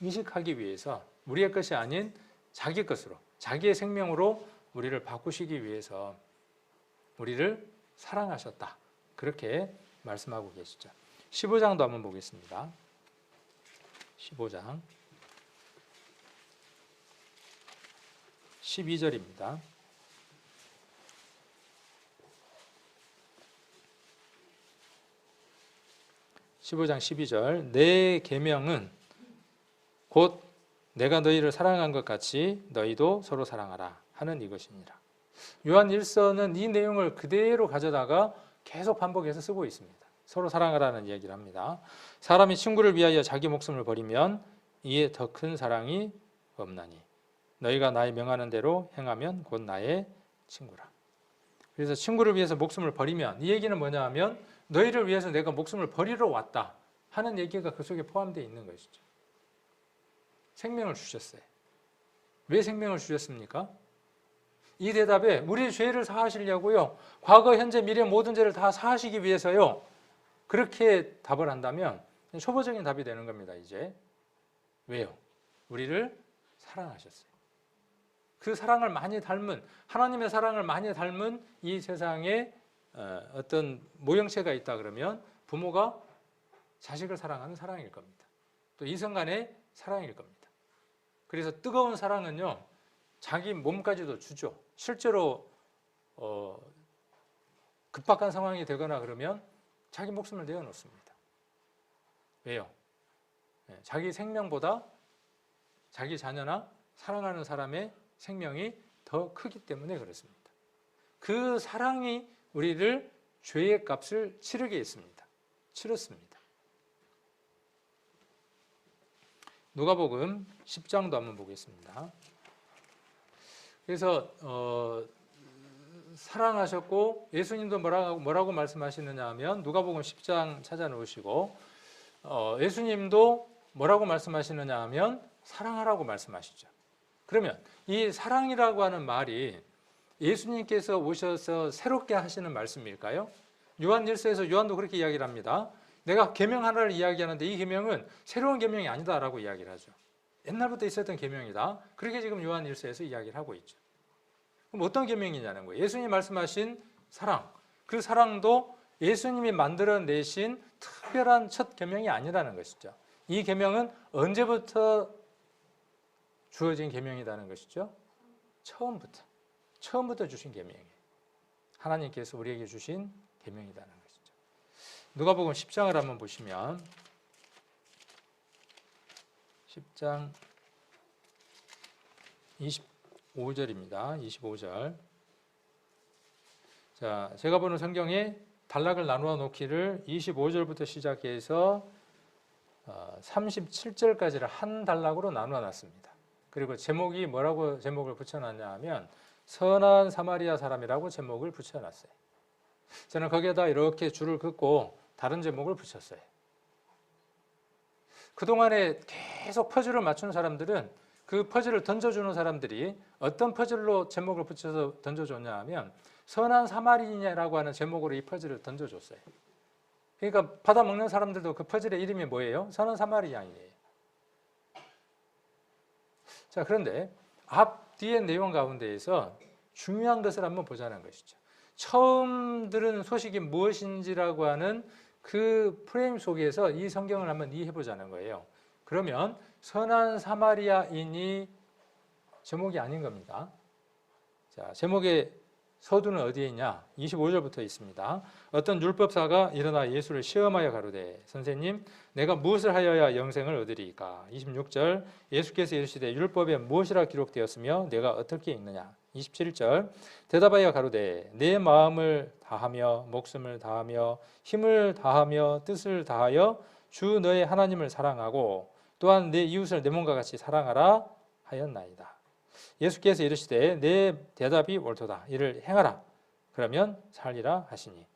이식하기 위해서 우리의 것이 아닌 자기 것으로, 자기의 생명으로 우리를 바꾸시기 위해서 우리를 사랑하셨다. 그렇게 말씀하고 계시죠. 15장도 한번 보겠습니다. 15장 12절입니다. 15장 12절 내 계명은 곧 내가 너희를 사랑한 것 같이 너희도 서로 사랑하라 하는 이것이니라. 요한 1서는 이 내용을 그대로 가져다가 계속 반복해서 쓰고 있습니다. 서로 사랑하라는 이야기를 합니다. 사람이 친구를 위하여 자기 목숨을 버리면 이에 더 큰 사랑이 없나니 너희가 나의 명하는 대로 행하면 곧 나의 친구라. 그래서 친구를 위해서 목숨을 버리면 이 얘기는 뭐냐 하면 너희를 위해서 내가 목숨을 버리러 왔다 하는 얘기가 그 속에 포함되어 있는 것이죠. 생명을 주셨어요. 왜 생명을 주셨습니까? 이 대답에 우리의 죄를 사하시려고요. 과거, 현재, 미래 모든 죄를 다 사하시기 위해서요. 그렇게 답을 한다면 초보적인 답이 되는 겁니다. 이제 왜요? 우리를 사랑하셨어요. 그 사랑을 많이 닮은, 하나님의 사랑을 많이 닮은 이 세상에 어떤 모형체가 있다 그러면 부모가 자식을 사랑하는 사랑일 겁니다. 또 이성 간의 사랑일 겁니다. 그래서 뜨거운 사랑은요, 자기 몸까지도 주죠. 실제로 급박한 상황이 되거나 그러면 자기 목숨을 내어놓습니다. 왜요? 자기 생명보다 자기 자녀나 사랑하는 사람의 생명이 더 크기 때문에 그렇습니다. 그 사랑이 우리를 죄의 값을 치르게 했습니다. 치렀습니다. 누가복음 10장도 한번 보겠습니다. 그래서 사랑하셨고 예수님도 뭐라고 말씀하시느냐 하면 누가복음 10장 찾아놓으시고 예수님도 뭐라고 말씀하시느냐 하면 사랑하라고 말씀하시죠. 그러면 이 사랑이라고 하는 말이 예수님께서 오셔서 새롭게 하시는 말씀일까요? 요한 1서에서 요한도 그렇게 이야기를 합니다. 내가 계명 하나를 이야기하는데 이 계명은 새로운 계명이 아니다라고 이야기를 하죠. 옛날부터 있었던 계명이다. 그렇게 지금 요한 1서에서 이야기를 하고 있죠. 그럼 어떤 계명이냐는 거예요. 예수님이 말씀하신 사랑, 그 사랑도 예수님이 만들어내신 특별한 첫 계명이 아니라는 것이죠. 이 계명은 언제부터 주어진 계명이라는 것이죠? 처음부터 주신 계명이에요. 하나님께서 우리에게 주신 계명이라는 것이죠. 누가복음 10장을 한번 보시면 10장 25절입니다. 25절. 자, 제가 보는 성경에 단락을 나누어 놓기를 25절부터 시작해서 37절까지를 한 단락으로 나누어 놨습니다. 그리고 제목이 뭐라고 제목을 붙여놨냐 하면 선한 사마리아 사람이라고 제목을 붙여놨어요. 저는 거기에다 이렇게 줄을 긋고 다른 제목을 붙였어요. 그동안에 계속 퍼즐을 맞추는 사람들은 그 퍼즐을 던져주는 사람들이 어떤 퍼즐로 제목을 붙여서 던져줬냐 하면 선한 사마리아라고 하는 제목으로 이 퍼즐을 던져줬어요. 그러니까 받아먹는 사람들도 그 퍼즐의 이름이 뭐예요? 선한 사마리아인이에요. 자, 그런데 앞뒤의 내용 가운데에서 중요한 것을 한번 보자는 것이죠. 처음 들은 소식이 무엇인지라고 하는 그 프레임 속에서 이 성경을 한번 이해해 보자는 거예요. 그러면 선한 사마리아인이 제목이 아닌 겁니다. 자, 제목의 서두는 어디에 있냐? 25절부터 있습니다. 어떤 율법사가 일어나 예수를 시험하여 가로되 선생님 내가 무엇을 하여야 영생을 얻으리이까? 26절 예수께서 이르시되 율법에 무엇이라 기록되었으며 내가 어떻게 읽느냐? 27절 대답하여 가로되 내 마음을 다하며 목숨을 다하며 힘을 다하며 뜻을 다하여 주 너의 하나님을 사랑하고 또한 내 이웃을 내 몸과 같이 사랑하라 하였나이다. 예수께서 이르시되 내 대답이 옳도다. 이를 행하라. 그러면 살리라 하시니.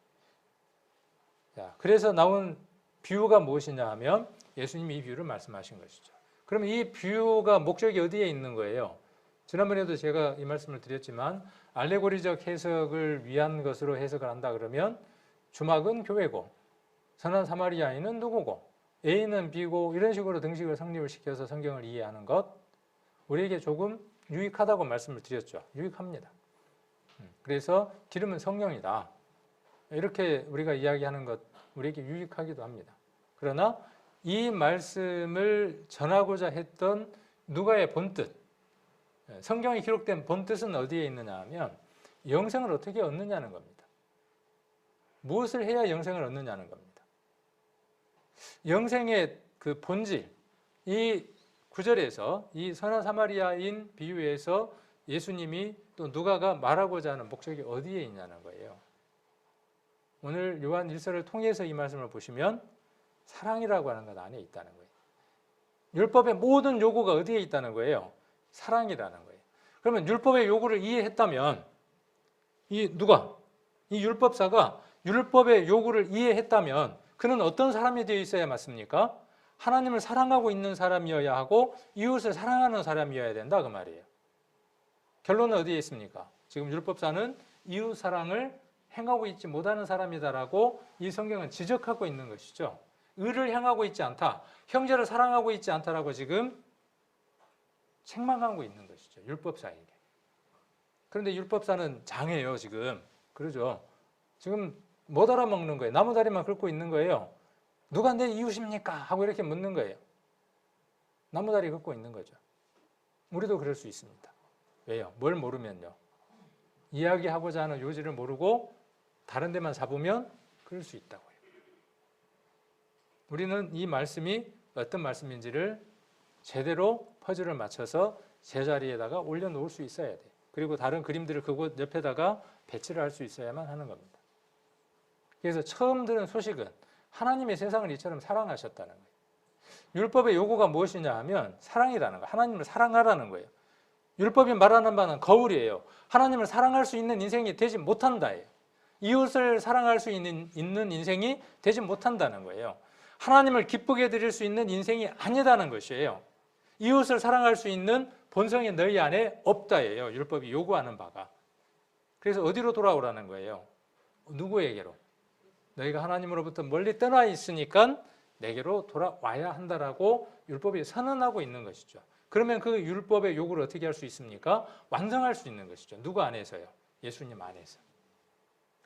자, 그래서 나온 비유가 무엇이냐 하면 예수님이 이 비유를 말씀하신 것이죠. 그러면 이 비유가 목적이 어디에 있는 거예요? 지난번에도 제가 이 말씀을 드렸지만 알레고리적 해석을 위한 것으로 해석을 한다 그러면 주막은 교회고 선한 사마리아인은 누구고 A는 B고 이런 식으로 등식을 성립을 시켜서 성경을 이해하는 것 우리에게 조금 유익하다고 말씀을 드렸죠. 유익합니다. 그래서 기름은 성령이다. 이렇게 우리가 이야기하는 것 우리에게 유익하기도 합니다. 그러나 이 말씀을 전하고자 했던 누가의 본뜻, 성경에 기록된 본뜻은 어디에 있느냐 하면 영생을 어떻게 얻느냐는 겁니다. 무엇을 해야 영생을 얻느냐는 겁니다. 영생의 그 본질, 이 구절에서 이 선한 사마리아인 비유에서 예수님이 또 누가가 말하고자 하는 목적이 어디에 있냐는 거예요. 오늘 요한 1서를 통해서 이 말씀을 보시면 사랑이라고 하는 것 안에 있다는 거예요. 율법의 모든 요구가 어디에 있다는 거예요? 사랑이라는 거예요. 그러면 율법의 요구를 이해했다면 이 율법사가 율법의 요구를 이해했다면 그는 어떤 사람이 되어 있어야 맞습니까? 하나님을 사랑하고 있는 사람이어야 하고 이웃을 사랑하는 사람이어야 된다 그 말이에요. 결론은 어디에 있습니까? 지금 율법사는 이웃 사랑을 행하고 있지 못하는 사람이다라고 이 성경은 지적하고 있는 것이죠. 의를 행하고 있지 않다. 형제를 사랑하고 있지 않다라고 지금 책망하고 있는 것이죠. 율법사에게. 그런데 율법사는 장애예요, 지금. 그러죠. 지금 못 알아먹는 거예요. 나무다리만 긁고 있는 거예요. 누가 내 이웃입니까? 하고 이렇게 묻는 거예요. 나무다리 긁고 있는 거죠. 우리도 그럴 수 있습니다. 왜요? 뭘 모르면요. 이야기하고자 하는 요지를 모르고 다른 데만 잡으면 그럴 수 있다고요. 우리는 이 말씀이 어떤 말씀인지를 제대로 퍼즐을 맞춰서 제자리에다가 올려놓을 수 있어야 돼요. 그리고 다른 그림들을 그곳 옆에다가 배치를 할 수 있어야만 하는 겁니다. 그래서 처음 들은 소식은 하나님의 세상을 이처럼 사랑하셨다는 거예요. 율법의 요구가 무엇이냐 하면 사랑이라는 거예요. 하나님을 사랑하라는 거예요. 율법이 말하는 바는 거울이에요. 하나님을 사랑할 수 있는 인생이 되지 못한다예요. 이웃을 사랑할 수 있는 인생이 되지 못한다는 거예요. 하나님을 기쁘게 드릴 수 있는 인생이 아니다는 것이에요. 이웃을 사랑할 수 있는 본성이 너희 안에 없다예요. 율법이 요구하는 바가. 그래서 어디로 돌아오라는 거예요? 누구에게로? 너희가 하나님으로부터 멀리 떠나 있으니까 내게로 돌아와야 한다라고 율법이 선언하고 있는 것이죠. 그러면 그 율법의 요구를 어떻게 할 수 있습니까? 완성할 수 있는 것이죠. 누구 안에서요? 예수님 안에서.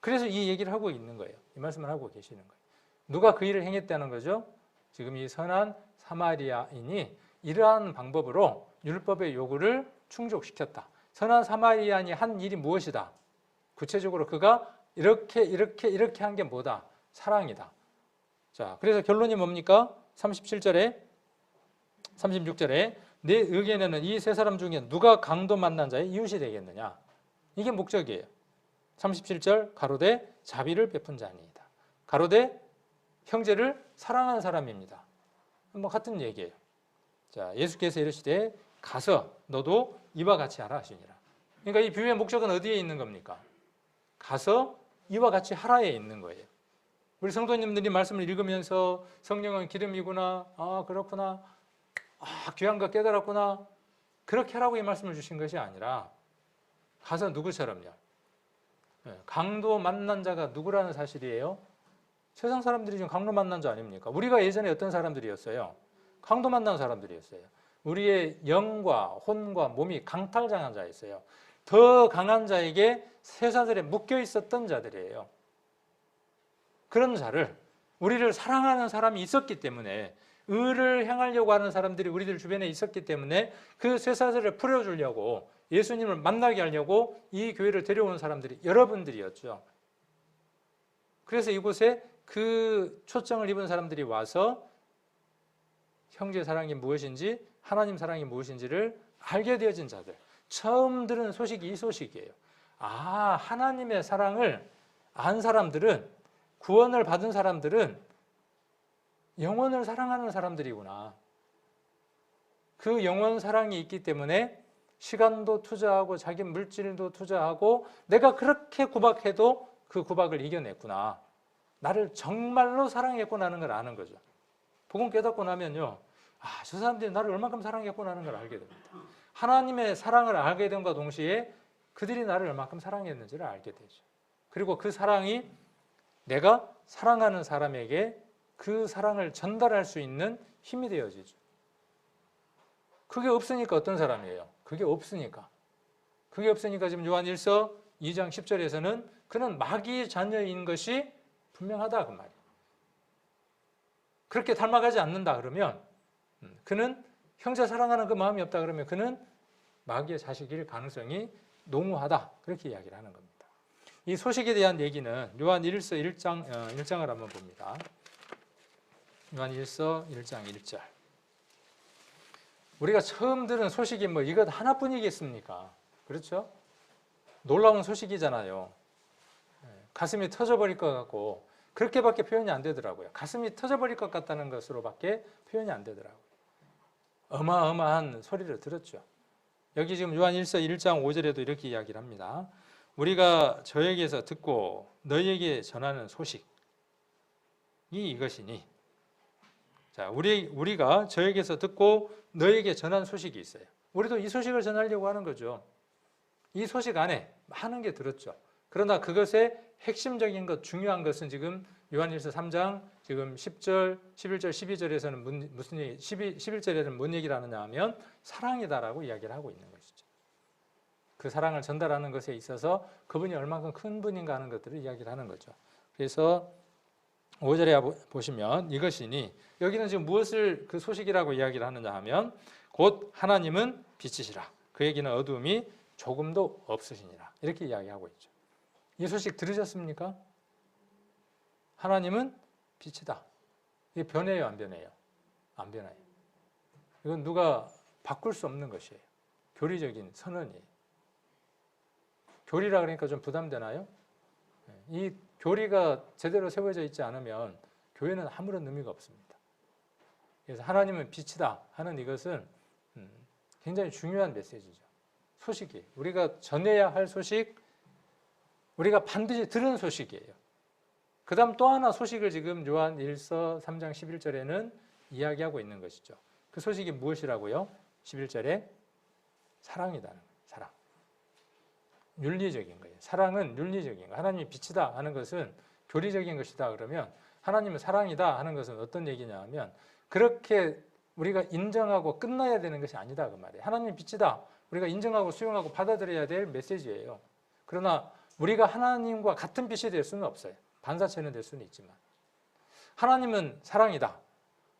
그래서 이 얘기를 하고 있는 거예요. 이 말씀을 하고 계시는 거예요. 누가 그 일을 행했다는 거죠? 지금 이 선한 사마리아인이 이러한 방법으로 율법의 요구를 충족시켰다. 선한 사마리아인이 한 일이 무엇이다? 구체적으로 그가 이렇게 한 게 뭐다? 사랑이다. 자, 그래서 결론이 뭡니까? 37절에 36절에 내 의견에는 이 세 사람 중에 누가 강도 만난 자의 이웃이 되겠느냐? 이게 목적이에요. 37절 가로되 자비를 베푼 자니이다. 가로되 형제를 사랑하는 사람입니다. 뭐 같은 얘기예요. 자, 예수께서 이르시되 가서 너도 이와 같이 하라 하시니라. 그러니까 이 비유의 목적은 어디에 있는 겁니까? 가서 이와 같이 하라에 있는 거예요. 우리 성도님들이 말씀을 읽으면서 성령은 기름이구나, 아 그렇구나, 아 귀한 거 깨달았구나, 그렇게 하라고 이 말씀을 주신 것이 아니라 가서 누구처럼요? 강도 만난 자가 누구라는 사실이에요? 세상 사람들이 지금 강도 만난 자 아닙니까? 우리가 예전에 어떤 사람들이었어요? 강도 만난 사람들이었어요. 우리의 영과 혼과 몸이 강탈당한 자였어요. 더 강한 자에게 쇠사슬에 묶여 있었던 자들이에요. 그런 자를, 우리를 사랑하는 사람이 있었기 때문에, 의를 행하려고 하는 사람들이 우리들 주변에 있었기 때문에 그 쇠사슬을 풀어주려고, 예수님을 만나게 하려고 이 교회를 데려온 사람들이 여러분들이었죠. 그래서 이곳에 그 초청을 입은 사람들이 와서 형제 사랑이 무엇인지, 하나님 사랑이 무엇인지를 알게 되어진 자들, 처음 들은 소식이 이 소식이에요. 아, 하나님의 사랑을 안 사람들은, 구원을 받은 사람들은 영혼을 사랑하는 사람들이구나. 그 영혼 사랑이 있기 때문에 시간도 투자하고 자기 물질도 투자하고 내가 그렇게 구박해도 그 구박을 이겨냈구나. 나를 정말로 사랑했구나 하는 걸 아는 거죠. 복음 깨닫고 나면요, 아, 저 사람들이 나를 얼만큼 사랑했구나 하는 걸 알게 됩니다. 하나님의 사랑을 알게 됨과 동시에 그들이 나를 얼만큼 사랑했는지를 알게 되죠. 그리고 그 사랑이 내가 사랑하는 사람에게 그 사랑을 전달할 수 있는 힘이 되어지죠. 그게 없으니까 어떤 사람이에요? 그게 없으니까 지금 요한 1서 2장 10절에서는 그는 마귀의 자녀인 것이 분명하다 그 말이에요. 그렇게 닮아가지 않는다 그러면, 그는 형제 사랑하는 그 마음이 없다 그러면 그는 마귀의 자식일 가능성이 농후하다, 그렇게 이야기를 하는 겁니다. 이 소식에 대한 얘기는 요한 1서 1장을 한번 봅니다. 요한 1서 1장 1절. 우리가 처음 들은 소식이 뭐 이것 하나뿐이겠습니까? 그렇죠? 놀라운 소식이잖아요. 가슴이 터져버릴 것 같고, 그렇게밖에 표현이 안 되더라고요. 가슴이 터져버릴 것 같다는 것으로밖에 표현이 안 되더라고요. 어마어마한 소리를 들었죠. 여기 지금 요한 1서 1장 5절에도 이렇게 이야기를 합니다. 우리가 저에게서 듣고 너희에게 전하는 소식이 이것이니. 자, 우리가 저에게서 듣고 너희에게 전한 소식이 있어요. 우리도 이 소식을 전하려고 하는 거죠. 이 소식 안에 많은 게 들었죠. 그러나 그것의 핵심적인 것, 중요한 것은 지금 요한일서 3장 지금 10절, 11절, 12절에서는 무슨 얘기, 11절에는 뭔 얘기를 하느냐 하면 사랑이다라고 이야기를 하고 있는 것이죠. 그 사랑을 전달하는 것에 있어서 그분이 얼마큼 큰 분인가 하는 것들을 이야기를 하는 거죠. 그래서 5절에 보시면 이것이니, 여기는 지금 무엇을 그 소식이라고 이야기를 하느냐 하면 곧 하나님은 빛이시라 그에게는 어두움이 조금도 없으시니라, 이렇게 이야기하고 있죠. 이 소식 들으셨습니까? 하나님은 빛이다. 이게 변해요, 안 변해요? 안 변해요. 이건 누가 바꿀 수 없는 것이에요. 교리적인 선언이에요. 교리라 그러니까 좀 부담되나요? 이 교리가 제대로 세워져 있지 않으면 교회는 아무런 의미가 없습니다. 그래서 하나님은 빛이다 하는 이것은 굉장히 중요한 메시지죠. 소식이, 우리가 전해야 할 소식, 우리가 반드시 들은 소식이에요. 그 다음 또 하나 소식을 지금 요한 1서 3장 11절에는 이야기하고 있는 것이죠. 그 소식이 무엇이라고요? 11절에 사랑이다는 거예요. 사랑. 윤리적인 거예요. 사랑은 윤리적인 거예요. 하나님이 빛이다 하는 것은 교리적인 것이다 그러면, 하나님은 사랑이다 하는 것은 어떤 얘기냐 하면 그렇게 우리가 인정하고 끝나야 되는 것이 아니다 그 말이에요. 하나님이 빛이다, 우리가 인정하고 수용하고 받아들여야 될 메시지예요. 그러나 우리가 하나님과 같은 빛이 될 수는 없어요. 반사체는 될 수는 있지만 하나님은 사랑이다.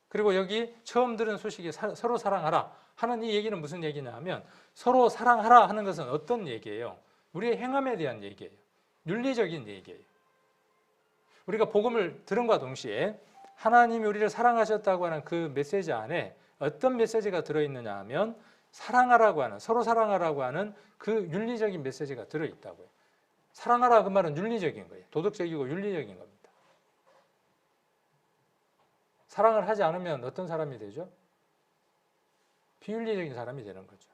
그리고 여기 처음 들은 소식이 서로 사랑하라 하는 이 얘기는 무슨 얘기냐 하면, 서로 사랑하라 하는 것은 어떤 얘기예요? 우리의 행함에 대한 얘기예요. 윤리적인 얘기예요. 우리가 복음을 들은과 동시에 하나님이 우리를 사랑하셨다고 하는 그 메시지 안에 어떤 메시지가 들어있느냐 하면 사랑하라고 하는, 서로 사랑하라고 하는 그 윤리적인 메시지가 들어있다고요. 사랑하라 그 말은 윤리적인 거예요. 도덕적이고 윤리적인 겁니다. 사랑을 하지 않으면 어떤 사람이 되죠? 비윤리적인 사람이 되는 거죠.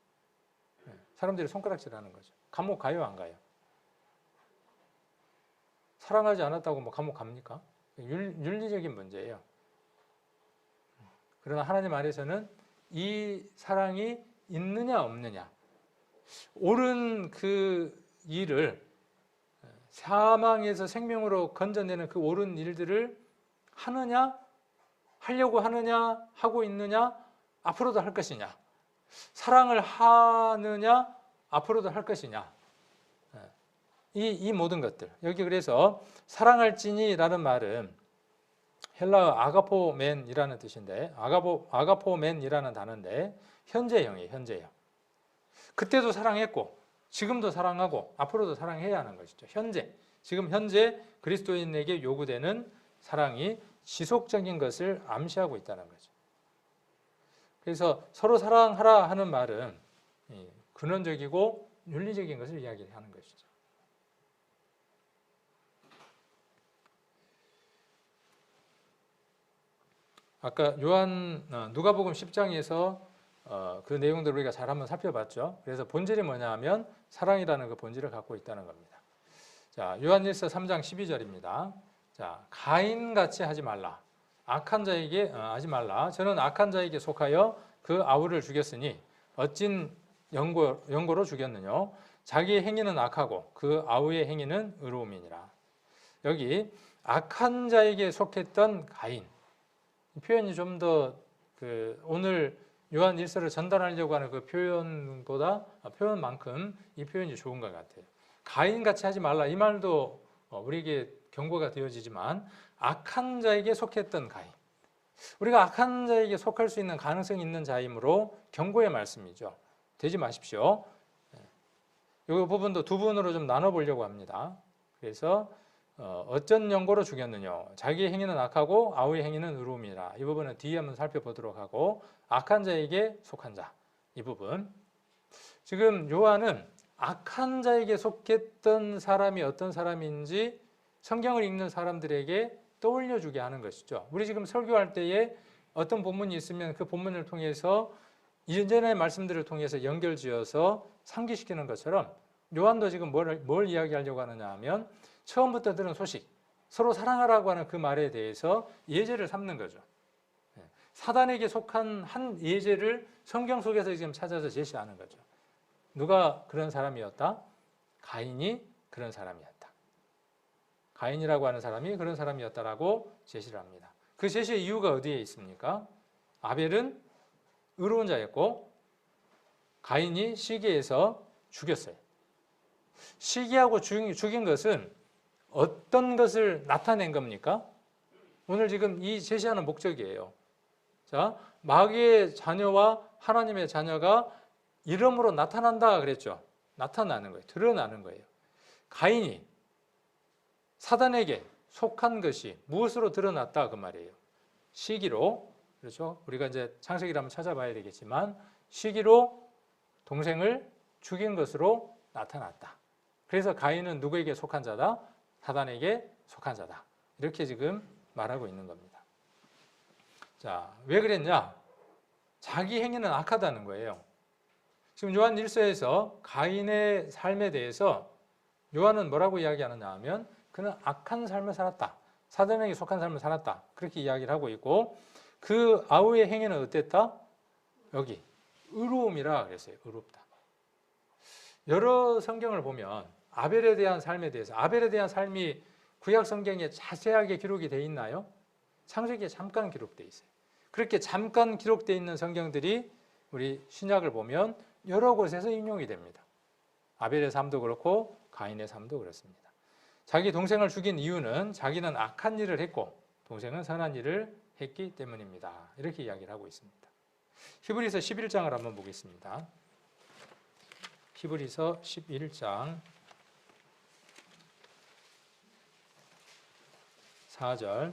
사람들이 손가락질하는 거죠. 감옥 가요, 안 가요? 사랑하지 않았다고 뭐 감옥 갑니까? 윤리적인 문제예요. 그러나 하나님 안에서는 이 사랑이 있느냐 없느냐, 옳은 그 일을, 사망에서 생명으로 건져내는 그 옳은 일들을 하느냐, 하려고 하느냐, 하고 있느냐, 앞으로도 할 것이냐, 사랑을 하느냐, 앞으로도 할 것이냐, 이 모든 것들. 여기 그래서 사랑할지니라는 말은 헬라어 아가포멘이라는 뜻인데, 아가포멘이라는 단어인데 현재형이에요. 현재형. 그때도 사랑했고 지금도 사랑하고 앞으로도 사랑해야 하는 것이죠. 현재, 지금 현재 그리스도인에게 요구되는 사랑이 지속적인 것을 암시하고 있다는 거죠. 그래서 서로 사랑하라 하는 말은 근원적이고 윤리적인 것을 이야기하는 것이죠. 아까 누가복음 10장에서 그 내용들을 우리가 잘 한번 살펴봤죠. 그래서 본질이 뭐냐 하면 사랑이라는 그 본질을 갖고 있다는 겁니다. 자, 요한일서 3장 12절입니다. 자, 가인같이 하지 말라. 악한 자에게 하지 말라. 저는 악한 자에게 속하여 그 아우를 죽였으니 어찐 연고로 죽였느냐. 자기의 행위는 악하고 그 아우의 행위는 의로움이니라. 여기 악한 자에게 속했던 가인, 표현이 좀 더 오늘 요한 1서를 전달하려고 하는 그 표현만큼 이 표현이 좋은 것 같아요. 가인같이 하지 말라, 이 말도 우리에게 경고가 되어지지만 악한 자에게 속했던 가인, 우리가 악한 자에게 속할 수 있는 가능성이 있는 자이므로 경고의 말씀이죠. 되지 마십시오. 이 부분도 두 부분으로 좀 나눠보려고 합니다. 그래서 어쩐 연고로 죽였느냐, 자기의 행위는 악하고 아우의 행위는 의로움이라. 이 부분은 뒤에 한번 살펴보도록 하고, 악한 자에게 속한 자, 이 부분. 지금 요한은 악한 자에게 속했던 사람이 어떤 사람인지 성경을 읽는 사람들에게 떠올려주게 하는 것이죠. 우리 지금 설교할 때에 어떤 본문이 있으면 그 본문을 통해서 이전의 말씀들을 통해서 연결지어서 상기시키는 것처럼 요한도 지금 뭘 이야기하려고 하느냐 하면 처음부터 들은 소식, 서로 사랑하라고 하는 그 말에 대해서 예제를 삼는 거죠. 사단에게 속한 한 예제를 성경 속에서 지금 찾아서 제시하는 거죠. 누가 그런 사람이었다? 가인이 그런 사람이었다. 가인이라고 하는 사람이 그런 사람이었다라고 제시를 합니다. 그 제시의 이유가 어디에 있습니까? 아벨은 의로운 자였고 가인이 시기해서 죽였어요. 시기하고 죽인 것은 어떤 것을 나타낸 겁니까? 오늘 지금 이 제시하는 목적이에요. 자, 마귀의 자녀와 하나님의 자녀가 이름으로 나타난다 그랬죠. 나타나는 거예요. 드러나는 거예요. 가인이 사단에게 속한 것이 무엇으로 드러났다 그 말이에요. 시기로, 그렇죠? 우리가 이제 창세기를 한번 찾아봐야 되겠지만 시기로 동생을 죽인 것으로 나타났다. 그래서 가인은 누구에게 속한 자다? 사단에게 속한 자다. 이렇게 지금 말하고 있는 겁니다. 자, 왜 그랬냐? 자기 행위는 악하다는 거예요. 지금 요한 1서에서 가인의 삶에 대해서 요한은 뭐라고 이야기하느냐 하면 그는 악한 삶을 살았다. 사단에게 속한 삶을 살았다. 그렇게 이야기를 하고 있고 그 아우의 행위는 어땠다? 여기 의로움이라 그랬어요. 의롭다. 여러 성경을 보면 아벨에 대한 삶에 대해서, 아벨에 대한 삶이 구약 성경에 자세하게 기록이 되어 있나요? 창세기에 잠깐 기록되어 있어요. 그렇게 잠깐 기록되어 있는 성경들이 우리 신약을 보면 여러 곳에서 인용이 됩니다. 아벨의 삶도 그렇고 가인의 삶도 그렇습니다. 자기 동생을 죽인 이유는 자기는 악한 일을 했고 동생은 선한 일을 했기 때문입니다. 이렇게 이야기를 하고 있습니다. 히브리서 11장을 한번 보겠습니다. 히브리서 11장 4절.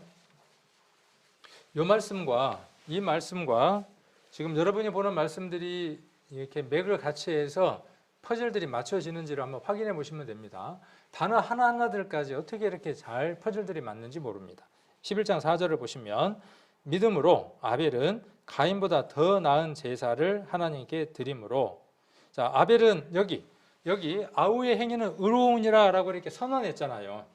이 말씀과 이 말씀과 지금 여러분이 보는 말씀들이 이렇게 맥을 같이 해서 퍼즐들이 맞춰지는지를 한번 확인해 보시면 됩니다. 단어 하나하나들까지 어떻게 이렇게 잘 퍼즐들이 맞는지 모릅니다. 11장 4절을 보시면 믿음으로 아벨은 가인보다 더 나은 제사를 하나님께 드림으로. 자, 아벨은 여기 아우의 행위는 의로우니라 라고 이렇게 선언했잖아요.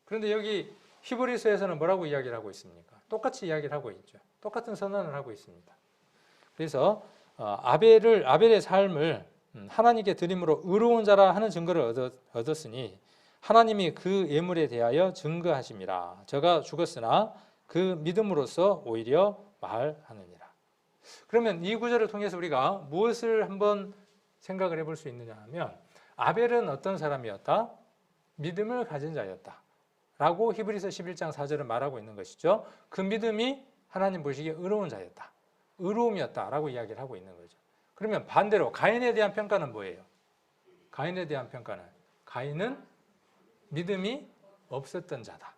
그런데 여기 히브리서에서는 뭐라고 이야기를 하고 있습니까? 똑같이 이야기를 하고 있죠. 똑같은 선언을 하고 있습니다. 그래서 아벨의 삶을 하나님께 드림으로 의로운 자라 하는 증거를 얻었으니 하나님이 그 예물에 대하여 증거하심이라. 저가 죽었으나 그 믿음으로써 오히려 말하느니라. 그러면 이 구절을 통해서 우리가 무엇을 한번 생각을 해볼 수 있느냐 하면 아벨은 어떤 사람이었다? 믿음을 가진 자였다 라고 히브리서 11장 4절은 말하고 있는 것이죠. 그 믿음이 하나님 보시기에 의로운 자였다, 의로움이었다 라고 이야기를 하고 있는 거죠. 그러면 반대로 가인에 대한 평가는 뭐예요? 가인에 대한 평가는 가인은 믿음이 없었던 자다.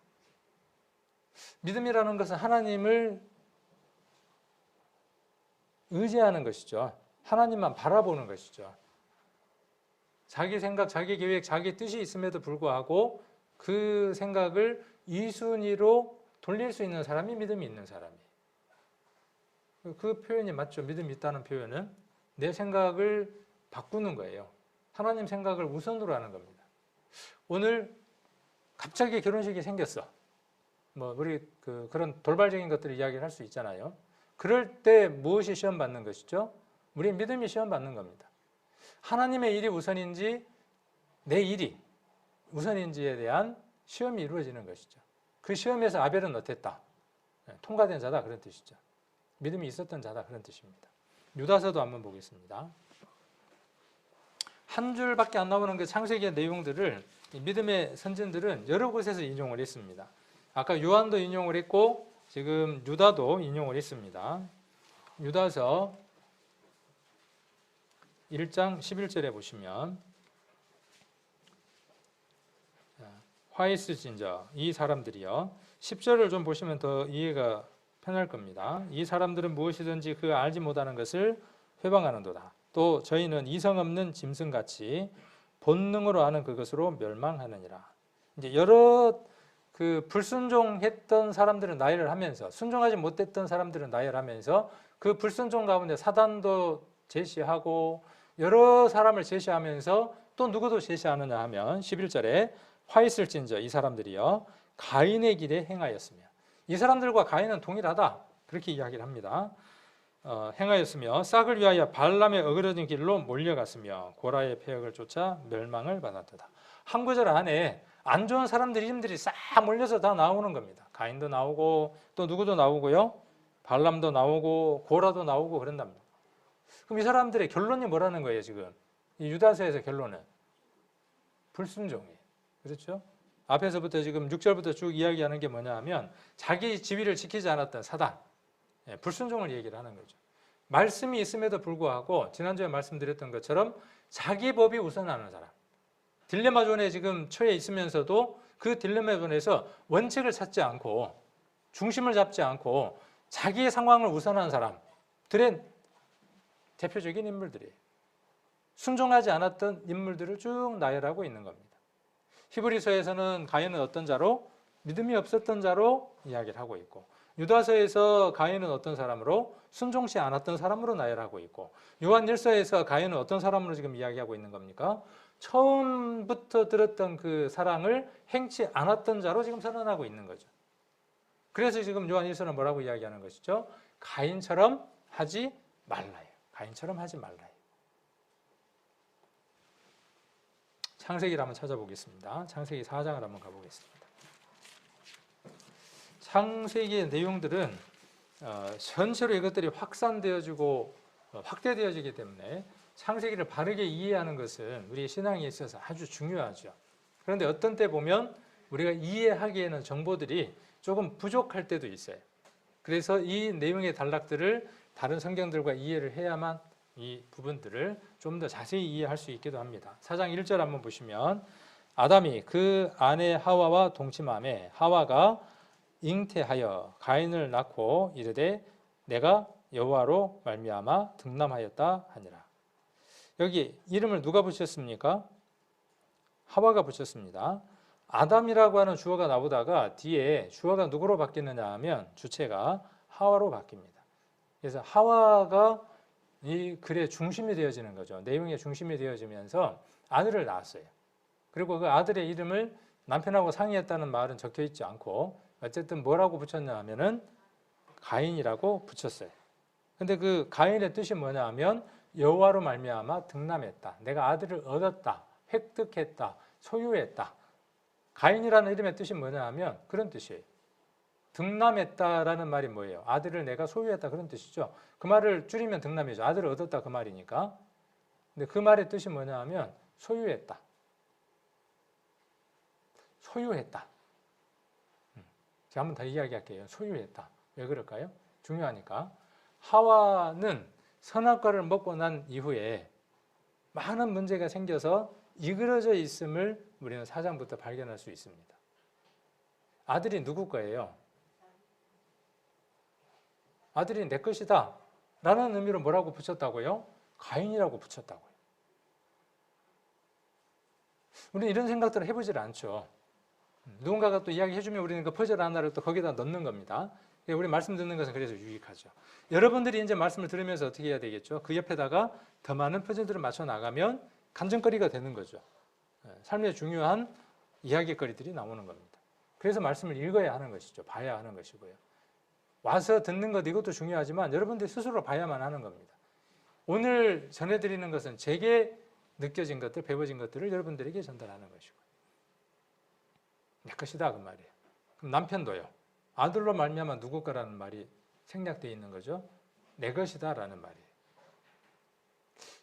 믿음이라는 것은 하나님을 의지하는 것이죠. 하나님만 바라보는 것이죠. 자기 생각, 자기 계획, 자기 뜻이 있음에도 불구하고 그 생각을 이순위로 돌릴 수 있는 사람이 믿음이 있는 사람이에요. 그 표현이 맞죠. 믿음이 있다는 표현은 내 생각을 바꾸는 거예요. 하나님 생각을 우선으로 하는 겁니다. 오늘 갑자기 결혼식이 생겼어. 우리 그런 돌발적인 것들을 이야기를 할 수 있잖아요. 그럴 때 무엇이 시험 받는 것이죠? 우리 믿음이 시험 받는 겁니다. 하나님의 일이 우선인지 내 일이 우선인지에 대한 시험이 이루어지는 것이죠. 그 시험에서 아벨은 어땠다? 통과된 자다 그런 뜻이죠. 믿음이 있었던 자다 그런 뜻입니다. 유다서도 한번 보겠습니다. 한 줄밖에 안 나오는 그 창세기의 내용들을 믿음의 선진들은 여러 곳에서 인용을 했습니다. 아까 요한도 인용을 했고 지금 유다도 인용을 했습니다. 유다서 1장 11절에 보시면 화이스진저 이 사람들이요. 10절을 좀 보시면 더 이해가 편할 겁니다. 이 사람들은 무엇이든지 그 알지 못하는 것을 회방하는도다. 또 저희는 이성 없는 짐승같이 본능으로 아는 그것으로 멸망하느니라. 이제 여러 불순종했던 사람들은 나열을 하면서 순종하지 못했던 사람들은 나열하면서 그 불순종 가운데 사단도 제시하고 여러 사람을 제시하면서 또 누구도 제시하느냐 하면 11절에 화 있을진저 이 사람들이요 가인의 길에 행하였으며 이 사람들과 가인은 동일하다 그렇게 이야기를 합니다. 행하였으며 싹을 위하여 발람의 어그러진 길로 몰려갔으며 고라의 폐역을 쫓아 멸망을 받았다. 한 구절 안에 안 좋은 사람들 이름들이 싹 몰려서 다 나오는 겁니다. 가인도 나오고 또 누구도 나오고요. 발람도 나오고 고라도 나오고 그런답니다. 그럼 이 사람들의 결론이 뭐라는 거예요 지금? 이 유다서에서 결론은 불순종이에요. 그렇죠? 앞에서부터 지금 6절부터 쭉 이야기하는 게 뭐냐 하면 자기 지위를 지키지 않았던 사단, 불순종을 얘기를 하는 거죠. 말씀이 있음에도 불구하고 지난주에 말씀드렸던 것처럼 자기 법이 우선하는 사람, 딜레마 존에 지금 처해 있으면서도 그 딜레마 존에서 원칙을 찾지 않고 중심을 잡지 않고 자기의 상황을 우선하는 사람들의 대표적인 인물들이에요. 순종하지 않았던 인물들을 쭉 나열하고 있는 겁니다. 히브리서에서는 가인은 어떤 자로? 믿음이 없었던 자로 이야기를 하고 있고 유다서에서 가인은 어떤 사람으로? 순종치 않았던 사람으로 나열하고 있고 요한일서에서 가인은 어떤 사람으로 지금 이야기하고 있는 겁니까? 처음부터 들었던 그 사랑을 행치 않았던 자로 지금 선언하고 있는 거죠. 그래서 지금 요한일서는 뭐라고 이야기하는 것이죠? 가인처럼 하지 말라요. 가인처럼 하지 말라요. 창세기를 한번 찾아보겠습니다. 창세기 4장을 한번 가보겠습니다. 창세기의 내용들은 전체로 이것들이 확산되어지고 확대되어지기 때문에 창세기를 바르게 이해하는 것은 우리의 신앙에 있어서 아주 중요하죠. 그런데 어떤 때 보면 우리가 이해하기에는 정보들이 조금 부족할 때도 있어요. 그래서 이 내용의 단락들을 다른 성경들과 이해를 해야만 이 부분들을 좀 더 자세히 이해할 수 있기도 합니다. 4장 1절 한번 보시면 아담이 그 아내 하와와 동침하매 하와가 잉태하여 가인을 낳고 이르되 내가 여호와로 말미암아 등남하였다 하니라. 여기 이름을 누가 붙였습니까? 하와가 붙였습니다. 아담이라고 하는 주어가 나오다가 뒤에 주어가 누구로 바뀌느냐 하면 주체가 하와로 바뀝니다. 그래서 하와가 이 글의 중심이 되어지는 거죠. 내용의 중심이 되어지면서 아들을 낳았어요. 그리고 그 아들의 이름을 남편하고 상의했다는 말은 적혀 있지 않고 어쨌든 뭐라고 붙였냐 하면은 가인이라고 붙였어요. 근데 그 가인의 뜻이 뭐냐 하면 여호와로 말미암아 등남했다. 내가 아들을 얻었다. 획득했다. 소유했다. 가인이라는 이름의 뜻이 뭐냐 하면 그런 뜻이에요. 등남했다라는 말이 뭐예요? 아들을 내가 소유했다 그런 뜻이죠. 그 말을 줄이면 등남이죠. 아들을 얻었다 그 말이니까. 근데 그 말의 뜻이 뭐냐 하면 소유했다. 소유했다. 제가 한번 더 이야기할게요. 소유했다. 왜 그럴까요? 중요하니까. 하와는 선악과를 먹고 난 이후에 많은 문제가 생겨서 이그러져 있음을 우리는 4장부터 발견할 수 있습니다. 아들이 누구 거예요? 아들이 내 것이다 라는 의미로 뭐라고 붙였다고요? 가인이라고 붙였다고요. 우리는 이런 생각들을 해보질 않죠. 누군가가 또 이야기해주면 우리는 그 퍼즐 하나를 또 거기다 넣는 겁니다. 우리 말씀 듣는 것은 그래서 유익하죠. 여러분들이 이제 말씀을 들으면서 어떻게 해야 되겠죠? 그 옆에다가 더 많은 퍼즐들을 맞춰 나가면 간증거리가 되는 거죠. 삶의 중요한 이야기거리들이 나오는 겁니다. 그래서 말씀을 읽어야 하는 것이죠. 봐야 하는 것이고요. 와서 듣는 것 이것도 중요하지만 여러분들이 스스로 봐야만 하는 겁니다. 오늘 전해드리는 것은 제게 느껴진 것들, 배워진 것들을 여러분들에게 전달하는 것이고 내 것이다 그 말이에요. 그럼 남편도요. 아들로 말미암아 누구 거라는 말이 생략되어 있는 거죠. 내 것이다 라는 말이에요.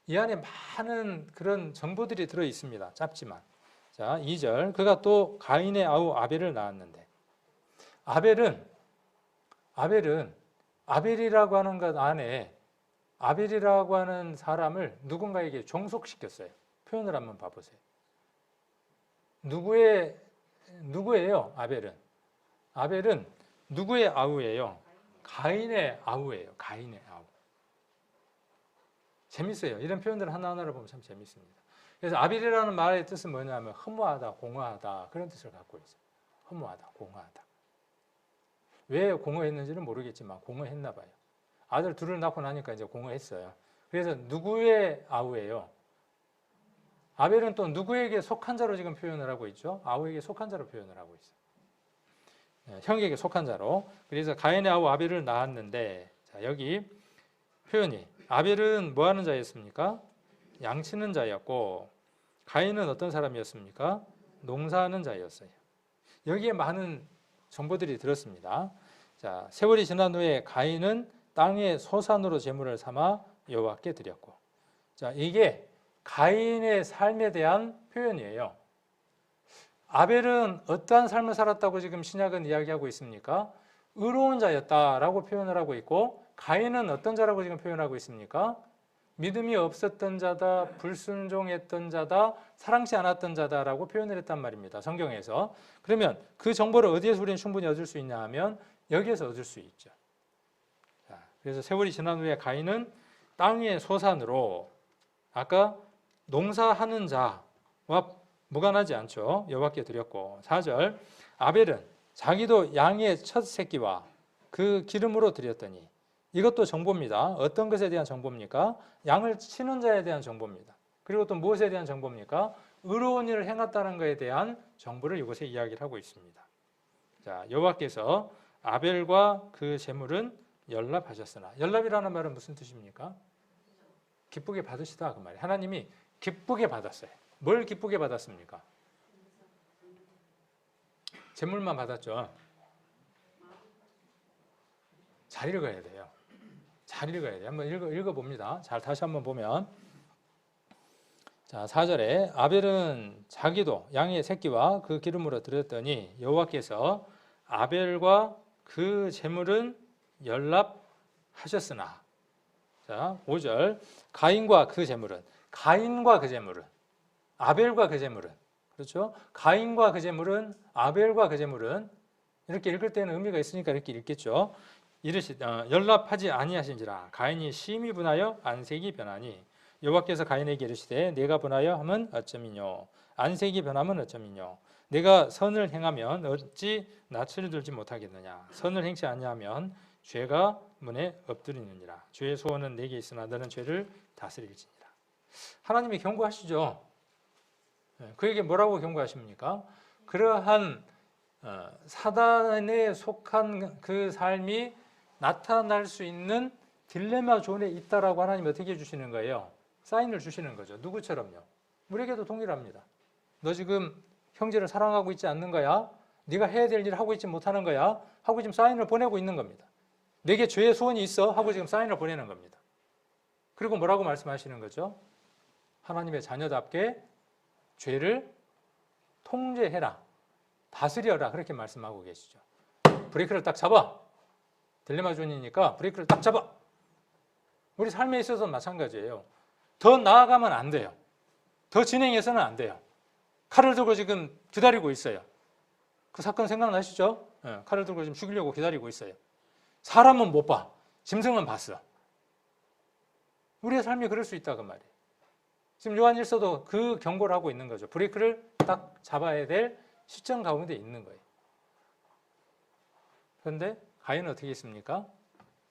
이 안에 많은 그런 정보들이 들어 있습니다. 짧지만. 자, 2절. 그가 또 가인의 아우 아벨을 낳았는데 아벨이라고 하는 것 안에 아벨이라고 하는 사람을 누군가에게 종속시켰어요. 표현을 한번 봐보세요. 누구예요? 아벨은 누구의 아우예요? 가인의 아우예요. 가인의 아우. 재밌어요. 이런 표현들 하나하나를 보면 참 재밌습니다. 그래서 아벨이라는 말의 뜻은 뭐냐면 허무하다, 공허하다 그런 뜻을 갖고 있어요. 허무하다, 공허하다. 왜 공허했는지는 모르겠지만 공허했나 봐요. 아들 둘을 낳고 나니까 이제 공허했어요. 그래서 누구의 아우예요? 아벨은 또 누구에게 속한 자로 지금 표현을 하고 있죠? 아우에게 속한 자로 표현을 하고 있어요. 형에게 속한 자로. 그래서 가인의 아우 아벨을 낳았는데 자, 여기 표현이 아벨은 뭐 하는 자였습니까? 양치는 자였고 가인은 어떤 사람이었습니까? 농사하는 자였어요. 여기에 많은 정보들이 들었습니다. 자, 세월이 지난 후에 가인은 땅의 소산으로 제물을 삼아 여호와께 드렸고 자, 이게 가인의 삶에 대한 표현이에요. 아벨은 어떠한 삶을 살았다고 지금 신약은 이야기하고 있습니까? 의로운 자였다라고 표현을 하고 있고 가인은 어떤 자라고 지금 표현하고 있습니까? 믿음이 없었던 자다, 불순종했던 자다, 사랑치 않았던 자다라고 표현을 했단 말입니다. 성경에서. 그러면 그 정보를 어디에서 우리는 충분히 얻을 수 있냐 하면 여기에서 얻을 수 있죠. 자, 그래서 세월이 지난 후에 가인은 땅의 소산으로 아까 농사하는 자와 무관하지 않죠. 여호와께 드렸고 4절 아벨은 자기도 양의 첫 새끼와 그 기름으로 드렸더니 이것도 정보입니다. 어떤 것에 대한 정보입니까? 양을 치는 자에 대한 정보입니다. 그리고 또 무엇에 대한 정보입니까? 의로운 일을 행했다는 것에 대한 정보를 이곳에 이야기를 하고 있습니다. 자, 여호와께서 아벨과 그 제물은 연락하셨으나 연락이라는 말은 무슨 뜻입니까? 기쁘게 받으시다 그 말이에요. 하나님이 기쁘게 받았어요. 뭘 기쁘게 받았습니까? 제물만 받았죠. 잘 읽어야 돼요. 잘 읽어야 돼요. 한번 읽어봅니다. 잘 다시 한번 보면 자 4절에 아벨은 자기도 양의 새끼와 그 기름으로 드렸더니 여호와께서 아벨과 그 제물은 연락하셨으나 자 5절 가인과 그 제물은 아벨과 그 제물은 그렇죠? 가인과 그 제물은 아벨과 그 제물은 이렇게 읽을 때는 의미가 있으니까 이렇게 읽겠죠. 이르시 연락하지 아니하신지라 가인이 심히 분하여 안색이 변하니 여호와께서 가인에게 이르시되 내가 분하여 함은 어쩌미뇨 안색이 변함은 어쩌미뇨 내가 선을 행하면 어찌 낯을 들지 못하겠느냐 선을 행치 아니하면 죄가 문에 엎드리느니라 죄의 소원은 내게 있으나 너는 죄를 다스릴지니라. 하나님이 경고하시죠. 그에게 뭐라고 경고하십니까? 그러한 사단에 속한 그 삶이 나타날 수 있는 딜레마 존에 있다라고 하나님이 어떻게 해주시는 거예요? 사인을 주시는 거죠. 누구처럼요? 우리에게도 동일합니다. 너 지금 형제를 사랑하고 있지 않는 거야? 네가 해야 될 일을 하고 있지 못하는 거야? 하고 지금 사인을 보내고 있는 겁니다. 내게 죄의 소원이 있어? 하고 지금 사인을 보내는 겁니다. 그리고 뭐라고 말씀하시는 거죠? 하나님의 자녀답게 죄를 통제해라. 다스려라. 그렇게 말씀하고 계시죠. 브레이크를 딱 잡아. 딜레마 존이니까 브레이크를 딱 잡아. 우리 삶에 있어서 마찬가지예요. 더 나아가면 안 돼요. 더 진행해서는 안 돼요. 칼을 들고 지금 기다리고 있어요. 그 사건 생각나시죠? 칼을 들고 지금 죽이려고 기다리고 있어요. 사람은 못 봐. 짐승은 봤어. 우리의 삶이 그럴 수 있다 그 말이에요. 지금 요한일서도 그 경고를 하고 있는 거죠. 브레이크를 딱 잡아야 될 시점 가운데 있는 거예요. 그런데 가인은 어떻게 했습니까?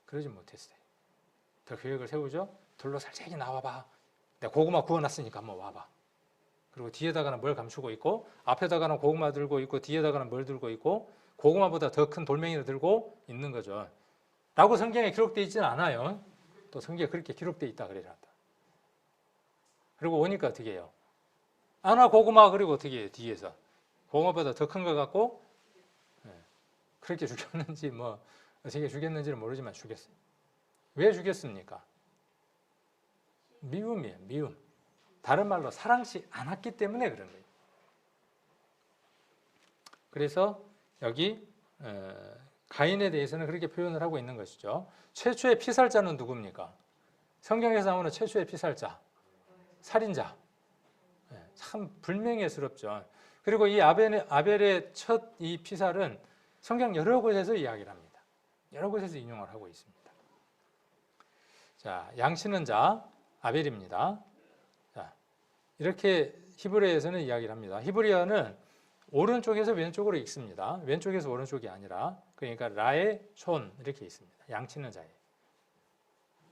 그러지 못했어요. 더 계획을 세우죠. 둘로 살짝이 나와봐. 내가 고구마 구워놨으니까 한번 와봐. 그리고 뒤에다가는 뭘 감추고 있고 앞에다가는 고구마 들고 있고 뒤에다가는 뭘 들고 있고 고구마보다 더 큰 돌멩이를 들고 있는 거죠. 라고 성경에 기록되어 있지는 않아요. 또 성경에 그렇게 기록되어 있다 그래라. 그리고 오니까 어떻게 해요? 아나 고구마 그리고 어떻게 해요? 뒤에서 고구마보다 더 큰 거 갖고 그렇게 죽였는지 뭐 어떻게 죽였는지는 모르지만 죽였어요. 왜 죽였습니까? 미움이에요. 미움. 다른 말로 사랑치 않았기 때문에 그런 거예요. 그래서 여기 가인에 대해서는 그렇게 표현을 하고 있는 것이죠. 최초의 피살자는 누굽니까? 성경에서 나오는 최초의 피살자, 살인자. 참 불명예스럽죠. 그리고 이 아벨의 첫 이 피살은 성경 여러 곳에서 이야기를 합니다. 여러 곳에서 인용을 하고 있습니다. 자, 양치는 자 아벨입니다. 자, 이렇게 히브리어에서는 이야기를 합니다. 히브리어는 오른쪽에서 왼쪽으로 읽습니다. 왼쪽에서 오른쪽이 아니라 그러니까 라의 촌 이렇게 있습니다. 양치는 자예요.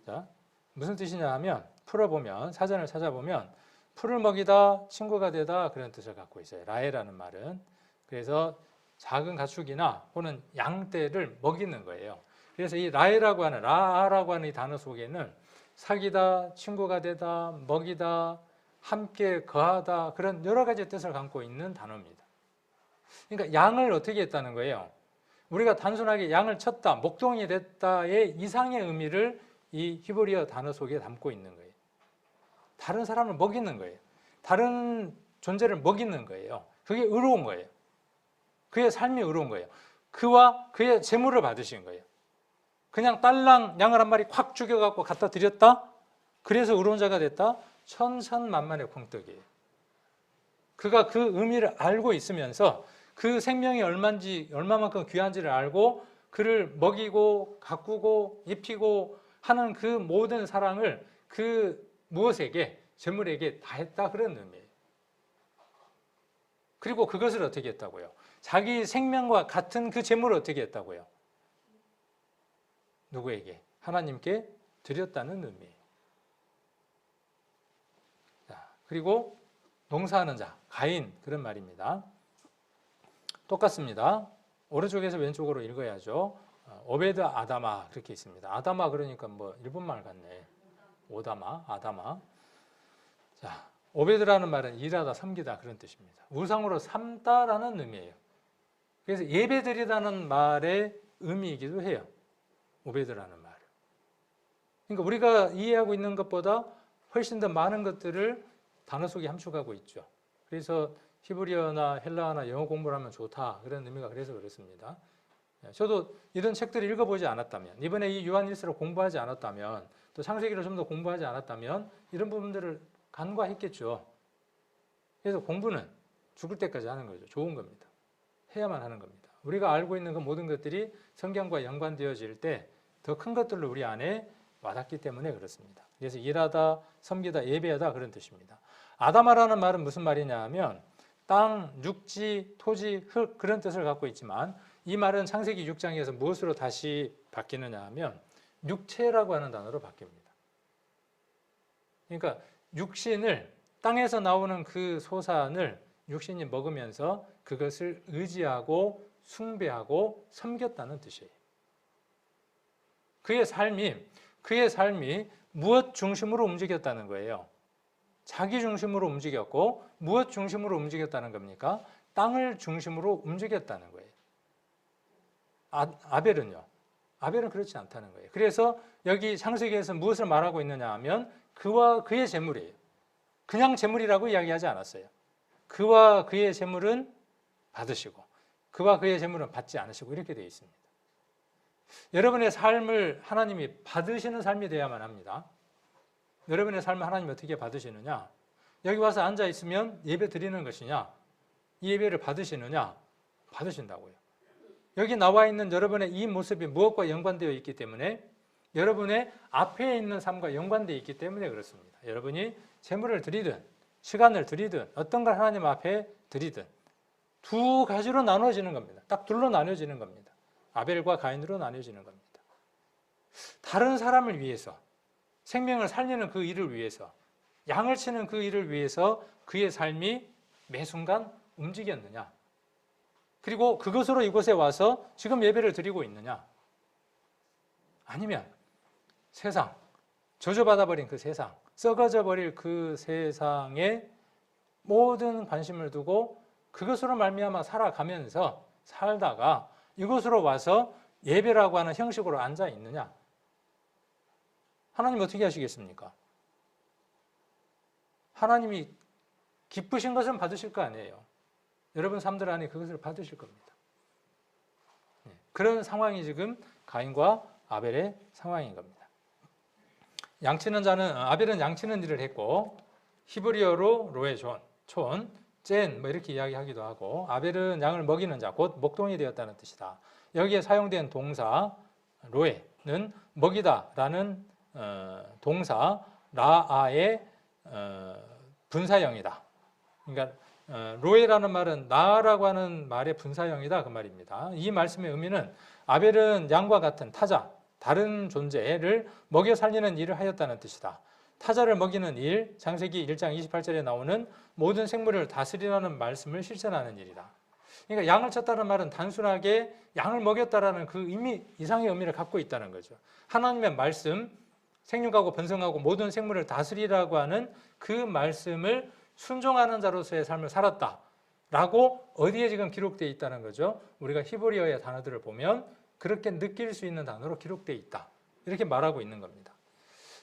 자, 무슨 뜻이냐 하면 풀어보면 사전을 찾아보면 풀을 먹이다, 친구가 되다 그런 뜻을 갖고 있어요. 라에라는 말은. 그래서 작은 가축이나 혹은 양떼를 먹이는 거예요. 그래서 이 라에라고 하는 라아라고 하는 이 단어 속에는 사귀다, 친구가 되다, 먹이다, 함께 거하다 그런 여러 가지 뜻을 갖고 있는 단어입니다. 그러니까 양을 어떻게 했다는 거예요? 우리가 단순하게 양을 쳤다, 목동이 됐다의 이상의 의미를 이 히브리어 단어 속에 담고 있는 거예요. 다른 사람을 먹이는 거예요. 다른 존재를 먹이는 거예요. 그게 의로운 거예요. 그의 삶이 의로운 거예요. 그와 그의 재물을 받으신 거예요. 그냥 딸랑 양을 한 마리 콱 죽여갖고 갖다 드렸다? 그래서 의로운 자가 됐다? 천천만만의 콩떡이에요. 그가 그 의미를 알고 있으면서 그 생명이 얼마만큼 귀한지를 알고 그를 먹이고 가꾸고 입히고 하는 그 모든 사랑을 그 무엇에게? 재물에게 다 했다 그런 의미예요. 그리고 그것을 어떻게 했다고요? 자기 생명과 같은 그 재물을 어떻게 했다고요? 누구에게? 하나님께 드렸다는 의미예요. 자, 그리고 농사하는 자, 가인 그런 말입니다. 똑같습니다. 오른쪽에서 왼쪽으로 읽어야죠. 오베드 아다마 그렇게 있습니다. 아다마 그러니까 뭐 일본말 같네. 오다마, 아다마. 자, 오베드라는 말은 일하다, 섬기다 그런 뜻입니다. 우상으로 삼다라는 의미예요. 그래서 예배드리다는 말의 의미이기도 해요. 오베드라는 말은. 그러니까 우리가 이해하고 있는 것보다 훨씬 더 많은 것들을 단어 속에 함축하고 있죠. 그래서 히브리어나 헬라어나 영어 공부를 하면 좋다 그런 의미가 그래서 그렇습니다. 저도 이런 책들을 읽어보지 않았다면, 이번에 이 요한일서를 공부하지 않았다면, 또 창세기를 좀 더 공부하지 않았다면 이런 부분들을 간과했겠죠. 그래서 공부는 죽을 때까지 하는 거죠. 좋은 겁니다. 해야만 하는 겁니다. 우리가 알고 있는 그 모든 것들이 성경과 연관되어질 때 더 큰 것들로 우리 안에 와닿기 때문에 그렇습니다. 그래서 일하다, 섬기다, 예배하다 그런 뜻입니다. 아담아라는 말은 무슨 말이냐 하면 땅, 육지, 토지, 흙 그런 뜻을 갖고 있지만 이 말은 창세기 6장에서 무엇으로 다시 바뀌느냐 하면 육체라고 하는 단어로 바뀝니다. 그러니까 육신을 땅에서 나오는 그 소산을 육신이 먹으면서 그것을 의지하고 숭배하고 섬겼다는 뜻이에요. 그의 삶이 무엇 중심으로 움직였다는 거예요. 자기 중심으로 움직였고 무엇 중심으로 움직였다는 겁니까? 땅을 중심으로 움직였다는 거예요. 아벨은요? 아벨은 그렇지 않다는 거예요. 그래서 여기 창세기에서 무엇을 말하고 있느냐 하면 그와 그의 재물이에요. 그냥 재물이라고 이야기하지 않았어요. 그와 그의 재물은 받으시고 그와 그의 재물은 받지 않으시고 이렇게 되어 있습니다. 여러분의 삶을 하나님이 받으시는 삶이 되어야만 합니다. 여러분의 삶을 하나님이 어떻게 받으시느냐? 여기 와서 앉아 있으면 예배 드리는 것이냐? 이 예배를 받으시느냐? 받으신다고요. 여기 나와 있는 여러분의 이 모습이 무엇과 연관되어 있기 때문에 여러분의 앞에 있는 삶과 연관되어 있기 때문에 그렇습니다. 여러분이 재물을 드리든 시간을 드리든 어떤 걸 하나님 앞에 드리든 두 가지로 나눠지는 겁니다. 딱 둘로 나눠지는 겁니다. 아벨과 가인으로 나눠지는 겁니다. 다른 사람을 위해서 생명을 살리는 그 일을 위해서 양을 치는 그 일을 위해서 그의 삶이 매 순간 움직였느냐? 그리고 그것으로 이곳에 와서 지금 예배를 드리고 있느냐? 아니면 세상, 저주받아버린 그 세상, 썩어져 버릴 그 세상에 모든 관심을 두고 그것으로 말미암아 살아가면서 살다가 이곳으로 와서 예배라고 하는 형식으로 앉아 있느냐? 하나님 어떻게 하시겠습니까? 하나님이 기쁘신 것은 받으실 거 아니에요. 여러분 삶들 안에 그것을 받으실 겁니다. 그런 상황이 지금 가인과 아벨의 상황인 겁니다. 아벨은 양치는 일을 했고 히브리어로 로에존, 촌, 젠 이렇게 이야기하기도 하고 아벨은 양을 먹이는 자, 곧 목동이 되었다는 뜻이다. 여기에 사용된 동사 로에는 먹이다라는 동사 라아의 분사형이다. 그러니까 로에라는 말은 나라고 하는 말의 분사형이다 그 말입니다. 이 말씀의 의미는 아벨은 양과 같은 타자, 다른 존재를 먹여 살리는 일을 하였다는 뜻이다. 타자를 먹이는 일, 창세기 1장 28절에 나오는 모든 생물을 다스리라는 말씀을 실천하는 일이다. 그러니까 양을 쳤다는 말은 단순하게 양을 먹였다라는 그 의미 이상의 의미를 갖고 있다는 거죠. 하나님의 말씀, 생육하고 번성하고 모든 생물을 다스리라고 하는 그 말씀을 순종하는 자로서의 삶을 살았다라고 어디에 지금 기록되어 있다는 거죠. 우리가 히브리어의 단어들을 보면 그렇게 느낄 수 있는 단어로 기록되어 있다. 이렇게 말하고 있는 겁니다.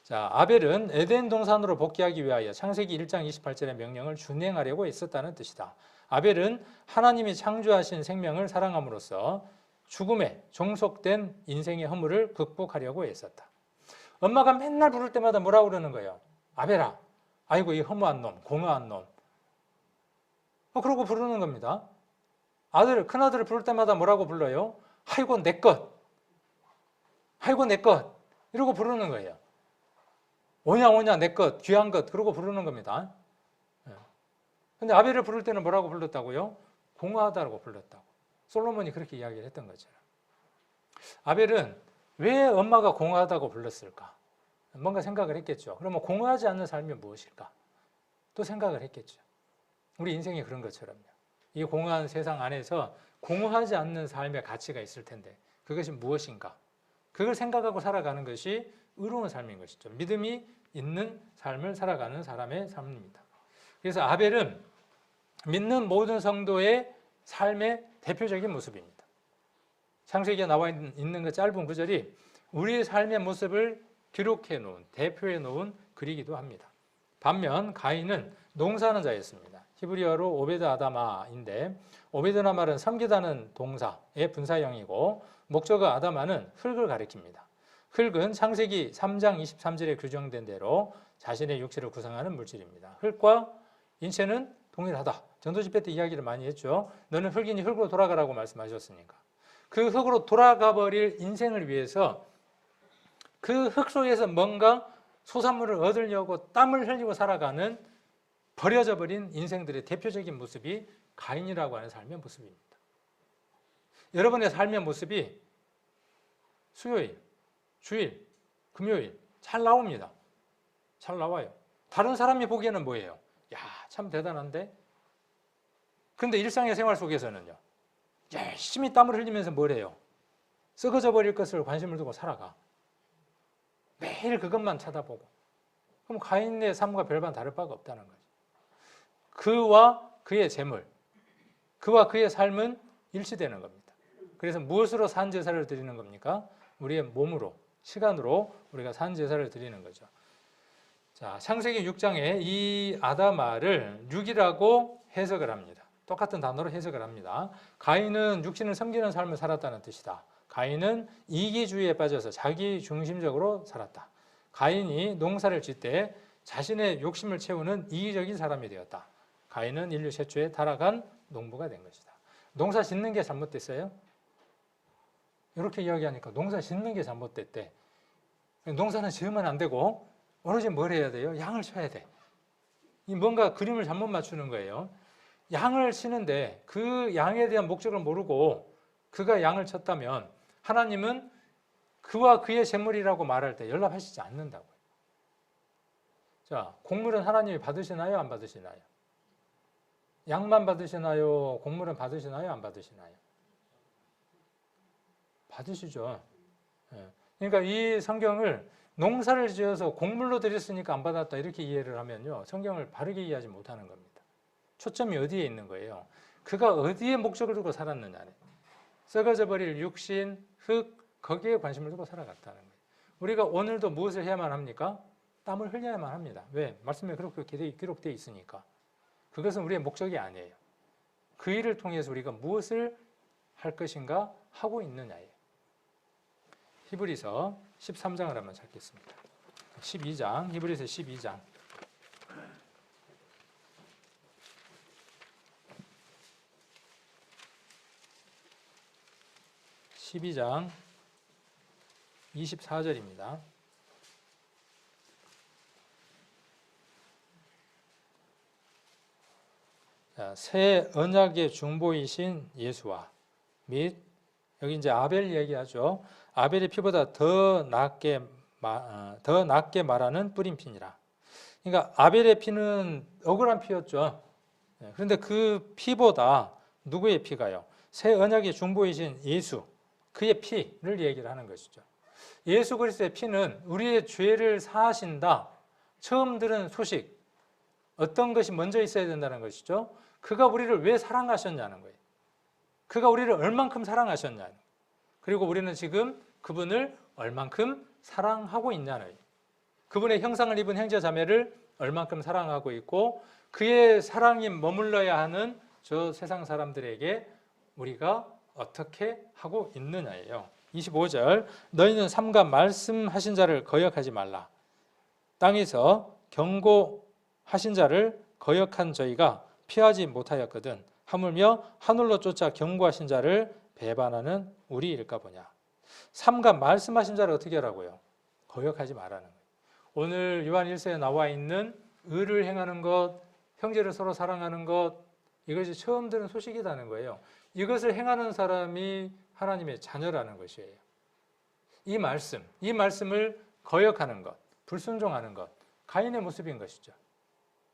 자, 아벨은 에덴 동산으로 복귀하기 위하여 창세기 1장 28절의 명령을 준행하려고 했었다는 뜻이다. 아벨은 하나님이 창조하신 생명을 사랑함으로써 죽음에 종속된 인생의 허물을 극복하려고 애썼다. 엄마가 맨날 부를 때마다 뭐라고 그러는 거예요? 아벨아, 아이고 이 허무한 놈, 공허한 놈. 그러고 부르는 겁니다. 큰아들을 부를 때마다 뭐라고 불러요? 아이고 내 것, 아이고 내 것 이러고 부르는 거예요. 오냐 내 것, 귀한 것 그러고 부르는 겁니다. 근데 아벨을 부를 때는 뭐라고 불렀다고요? 공허하다고 불렀다고. 솔로몬이 그렇게 이야기를 했던 거죠. 아벨은 왜 엄마가 공허하다고 불렀을까? 뭔가 생각을 했겠죠. 그러면 공허하지 않는 삶이 무엇일까? 또 생각을 했겠죠. 우리 인생이 그런 것처럼요. 이 공허한 세상 안에서 공허하지 않는 삶의 가치가 있을 텐데 그것이 무엇인가? 그걸 생각하고 살아가는 것이 의로운 삶인 것이죠. 믿음이 있는 삶을 살아가는 사람의 삶입니다. 그래서 아벨은 믿는 모든 성도의 삶의 대표적인 모습입니다. 창세기에 나와 있는 그 짧은 구절이 우리의 삶의 모습을 기록해 놓은, 대표해 놓은 글이기도 합니다. 반면 가인은 농사하는 자였습니다. 히브리어로 오베드 아다마인데 오베드나 말은 섬기다는 동사의 분사형이고 목적어 아다마는 흙을 가리킵니다. 흙은 창세기 3장 23절에 규정된 대로 자신의 육체를 구성하는 물질입니다. 흙과 인체는 동일하다. 전도 집회 때 이야기를 많이 했죠. 너는 흙이니 흙으로 돌아가라고 말씀하셨으니까. 그 흙으로 돌아가 버릴 인생을 위해서 그 흙 속에서 뭔가 소산물을 얻으려고 땀을 흘리고 살아가는 버려져 버린 인생들의 대표적인 모습이 가인이라고 하는 삶의 모습입니다. 여러분의 삶의 모습이 수요일, 주일, 금요일 잘 나옵니다. 잘 나와요. 다른 사람이 보기에는 뭐예요? 야, 참 대단한데? 근데 일상의 생활 속에서는요. 열심히 땀을 흘리면서 뭘 해요? 썩어져 버릴 것을 관심을 두고 살아가. 매일 그것만 쳐다보고. 그럼 가인의 삶과 별반 다를 바가 없다는 거죠. 그와 그의 재물, 그와 그의 삶은 일치되는 겁니다. 그래서 무엇으로 산제사를 드리는 겁니까? 우리의 몸으로, 시간으로 우리가 산제사를 드리는 거죠. 자, 창세기 6장에 이 아다마를 육이라고 해석을 합니다. 똑같은 단어로 해석을 합니다. 가인은 육신을 섬기는 삶을 살았다는 뜻이다. 가인은 이기주의에 빠져서 자기 중심적으로 살았다. 가인이 농사를 짓때 자신의 욕심을 채우는 이기적인 사람이 되었다. 가인은 인류 최초의 타락한 농부가 된 것이다. 농사 짓는 게 잘못됐어요? 이렇게 이야기하니까 농사 짓는 게 잘못됐대. 농사는 지으면 안 되고 오로지 뭘 해야 돼요? 양을 쳐야 돼. 이 뭔가 그림을 잘못 맞추는 거예요. 양을 치는데 그 양에 대한 목적을 모르고 그가 양을 쳤다면 하나님은 그와 그의 재물이라고 말할 때 연락하시지 않는다고요. 자, 곡물은 하나님이 받으시나요? 안 받으시나요? 양만 받으시나요? 곡물은 받으시나요? 안 받으시나요? 받으시죠. 그러니까 이 성경을 농사를 지어서 곡물로 드렸으니까 안 받았다 이렇게 이해를 하면요, 성경을 바르게 이해하지 못하는 겁니다. 초점이 어디에 있는 거예요? 그가 어디에 목적을 두고 살았느냐는, 썩어져 버릴 육신, 흙, 거기에 관심을 두고 살아갔다는 거예요. 우리가 오늘도 무엇을 해야만 합니까? 땀을 흘려야만 합니다. 왜? 말씀에 그렇게 기록되어 있으니까. 그것은 우리의 목적이 아니에요. 그 일을 통해서 우리가 무엇을 할 것인가 하고 있느냐예요. 히브리서 13장을 한번 찾겠습니다. 12장, 히브리서 12장. 12장 24절입니다. 자, 새 언약의 중보이신 예수와 및 여기 이제 아벨 얘기하죠. 아벨의 피보다 더 낫게 말하는 뿌린 피니라. 그러니까 아벨의 피는 억울한 피였죠. 그런데 그 피보다 누구의 피가요? 새 언약의 중보이신 예수, 그의 피를 얘기를 하는 것이죠. 예수 그리스도의 피는 우리의 죄를 사하신다. 처음 들은 소식, 어떤 것이 먼저 있어야 된다는 것이죠. 그가 우리를 왜 사랑하셨냐는 거예요. 그가 우리를 얼만큼 사랑하셨냐는 거예요. 그리고 우리는 지금 그분을 얼만큼 사랑하고 있냐는 거예요. 그분의 형상을 입은 형제 자매를 얼만큼 사랑하고 있고 그의 사랑이 머물러야 하는 저 세상 사람들에게 우리가 어떻게 하고 있느냐예요. 25절, 너희는 삼가 말씀하신 자를 거역하지 말라. 땅에서 경고하신 자를 거역한 저희가 피하지 못하였거든. 하물며 하늘로 쫓아 경고하신 자를 배반하는 우리일까 보냐. 삼가 말씀하신 자를 어떻게 하라고요? 거역하지 말라는 거예요. 오늘 요한 1서에 나와 있는 의를 행하는 것, 형제를 서로 사랑하는 것, 이것이 처음 들은 소식이라는 거예요. 이것을 행하는 사람이 하나님의 자녀라는 것이에요. 이 말씀을 거역하는 것, 불순종하는 것, 가인의 모습인 것이죠.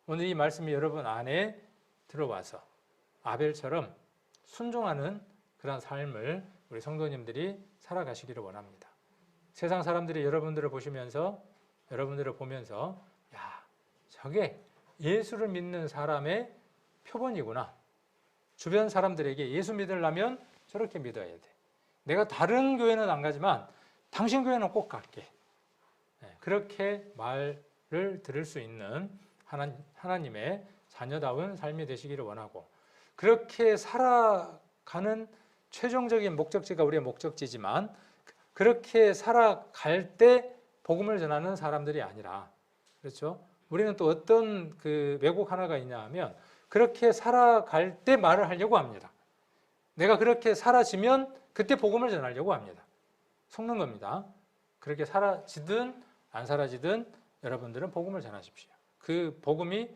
오늘 이 말씀이 여러분 안에 들어와서 아벨처럼 순종하는 그런 삶을 우리 성도님들이 살아가시기를 원합니다. 세상 사람들이 여러분들을 보시면서, 여러분들을 보면서, 야, 저게 예수를 믿는 사람의 표본이구나. 주변 사람들에게 예수 믿으려면 저렇게 믿어야 돼. 내가 다른 교회는 안 가지만 당신 교회는 꼭 갈게. 그렇게 말을 들을 수 있는 하나님의 자녀다운 삶이 되시기를 원하고, 그렇게 살아가는 최종적인 목적지가 우리의 목적지지만 그렇게 살아갈 때 복음을 전하는 사람들이 아니라, 그렇죠? 우리는 또 어떤 그 왜곡 하나가 있냐 하면 그렇게 살아갈 때 말을 하려고 합니다. 내가 그렇게 사라지면 그때 복음을 전하려고 합니다. 속는 겁니다. 그렇게 사라지든 안 사라지든 여러분들은 복음을 전하십시오. 그 복음이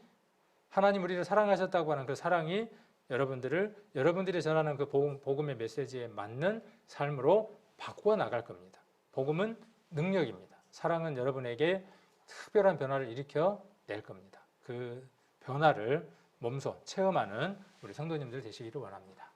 하나님 우리를 사랑하셨다고 하는 그 사랑이 여러분들이 전하는 그 복음의 메시지에 맞는 삶으로 바꾸어 나갈 겁니다. 복음은 능력입니다. 사랑은 여러분에게 특별한 변화를 일으켜 낼 겁니다. 그 변화를 몸소 체험하는 우리 성도님들 되시기를 원합니다.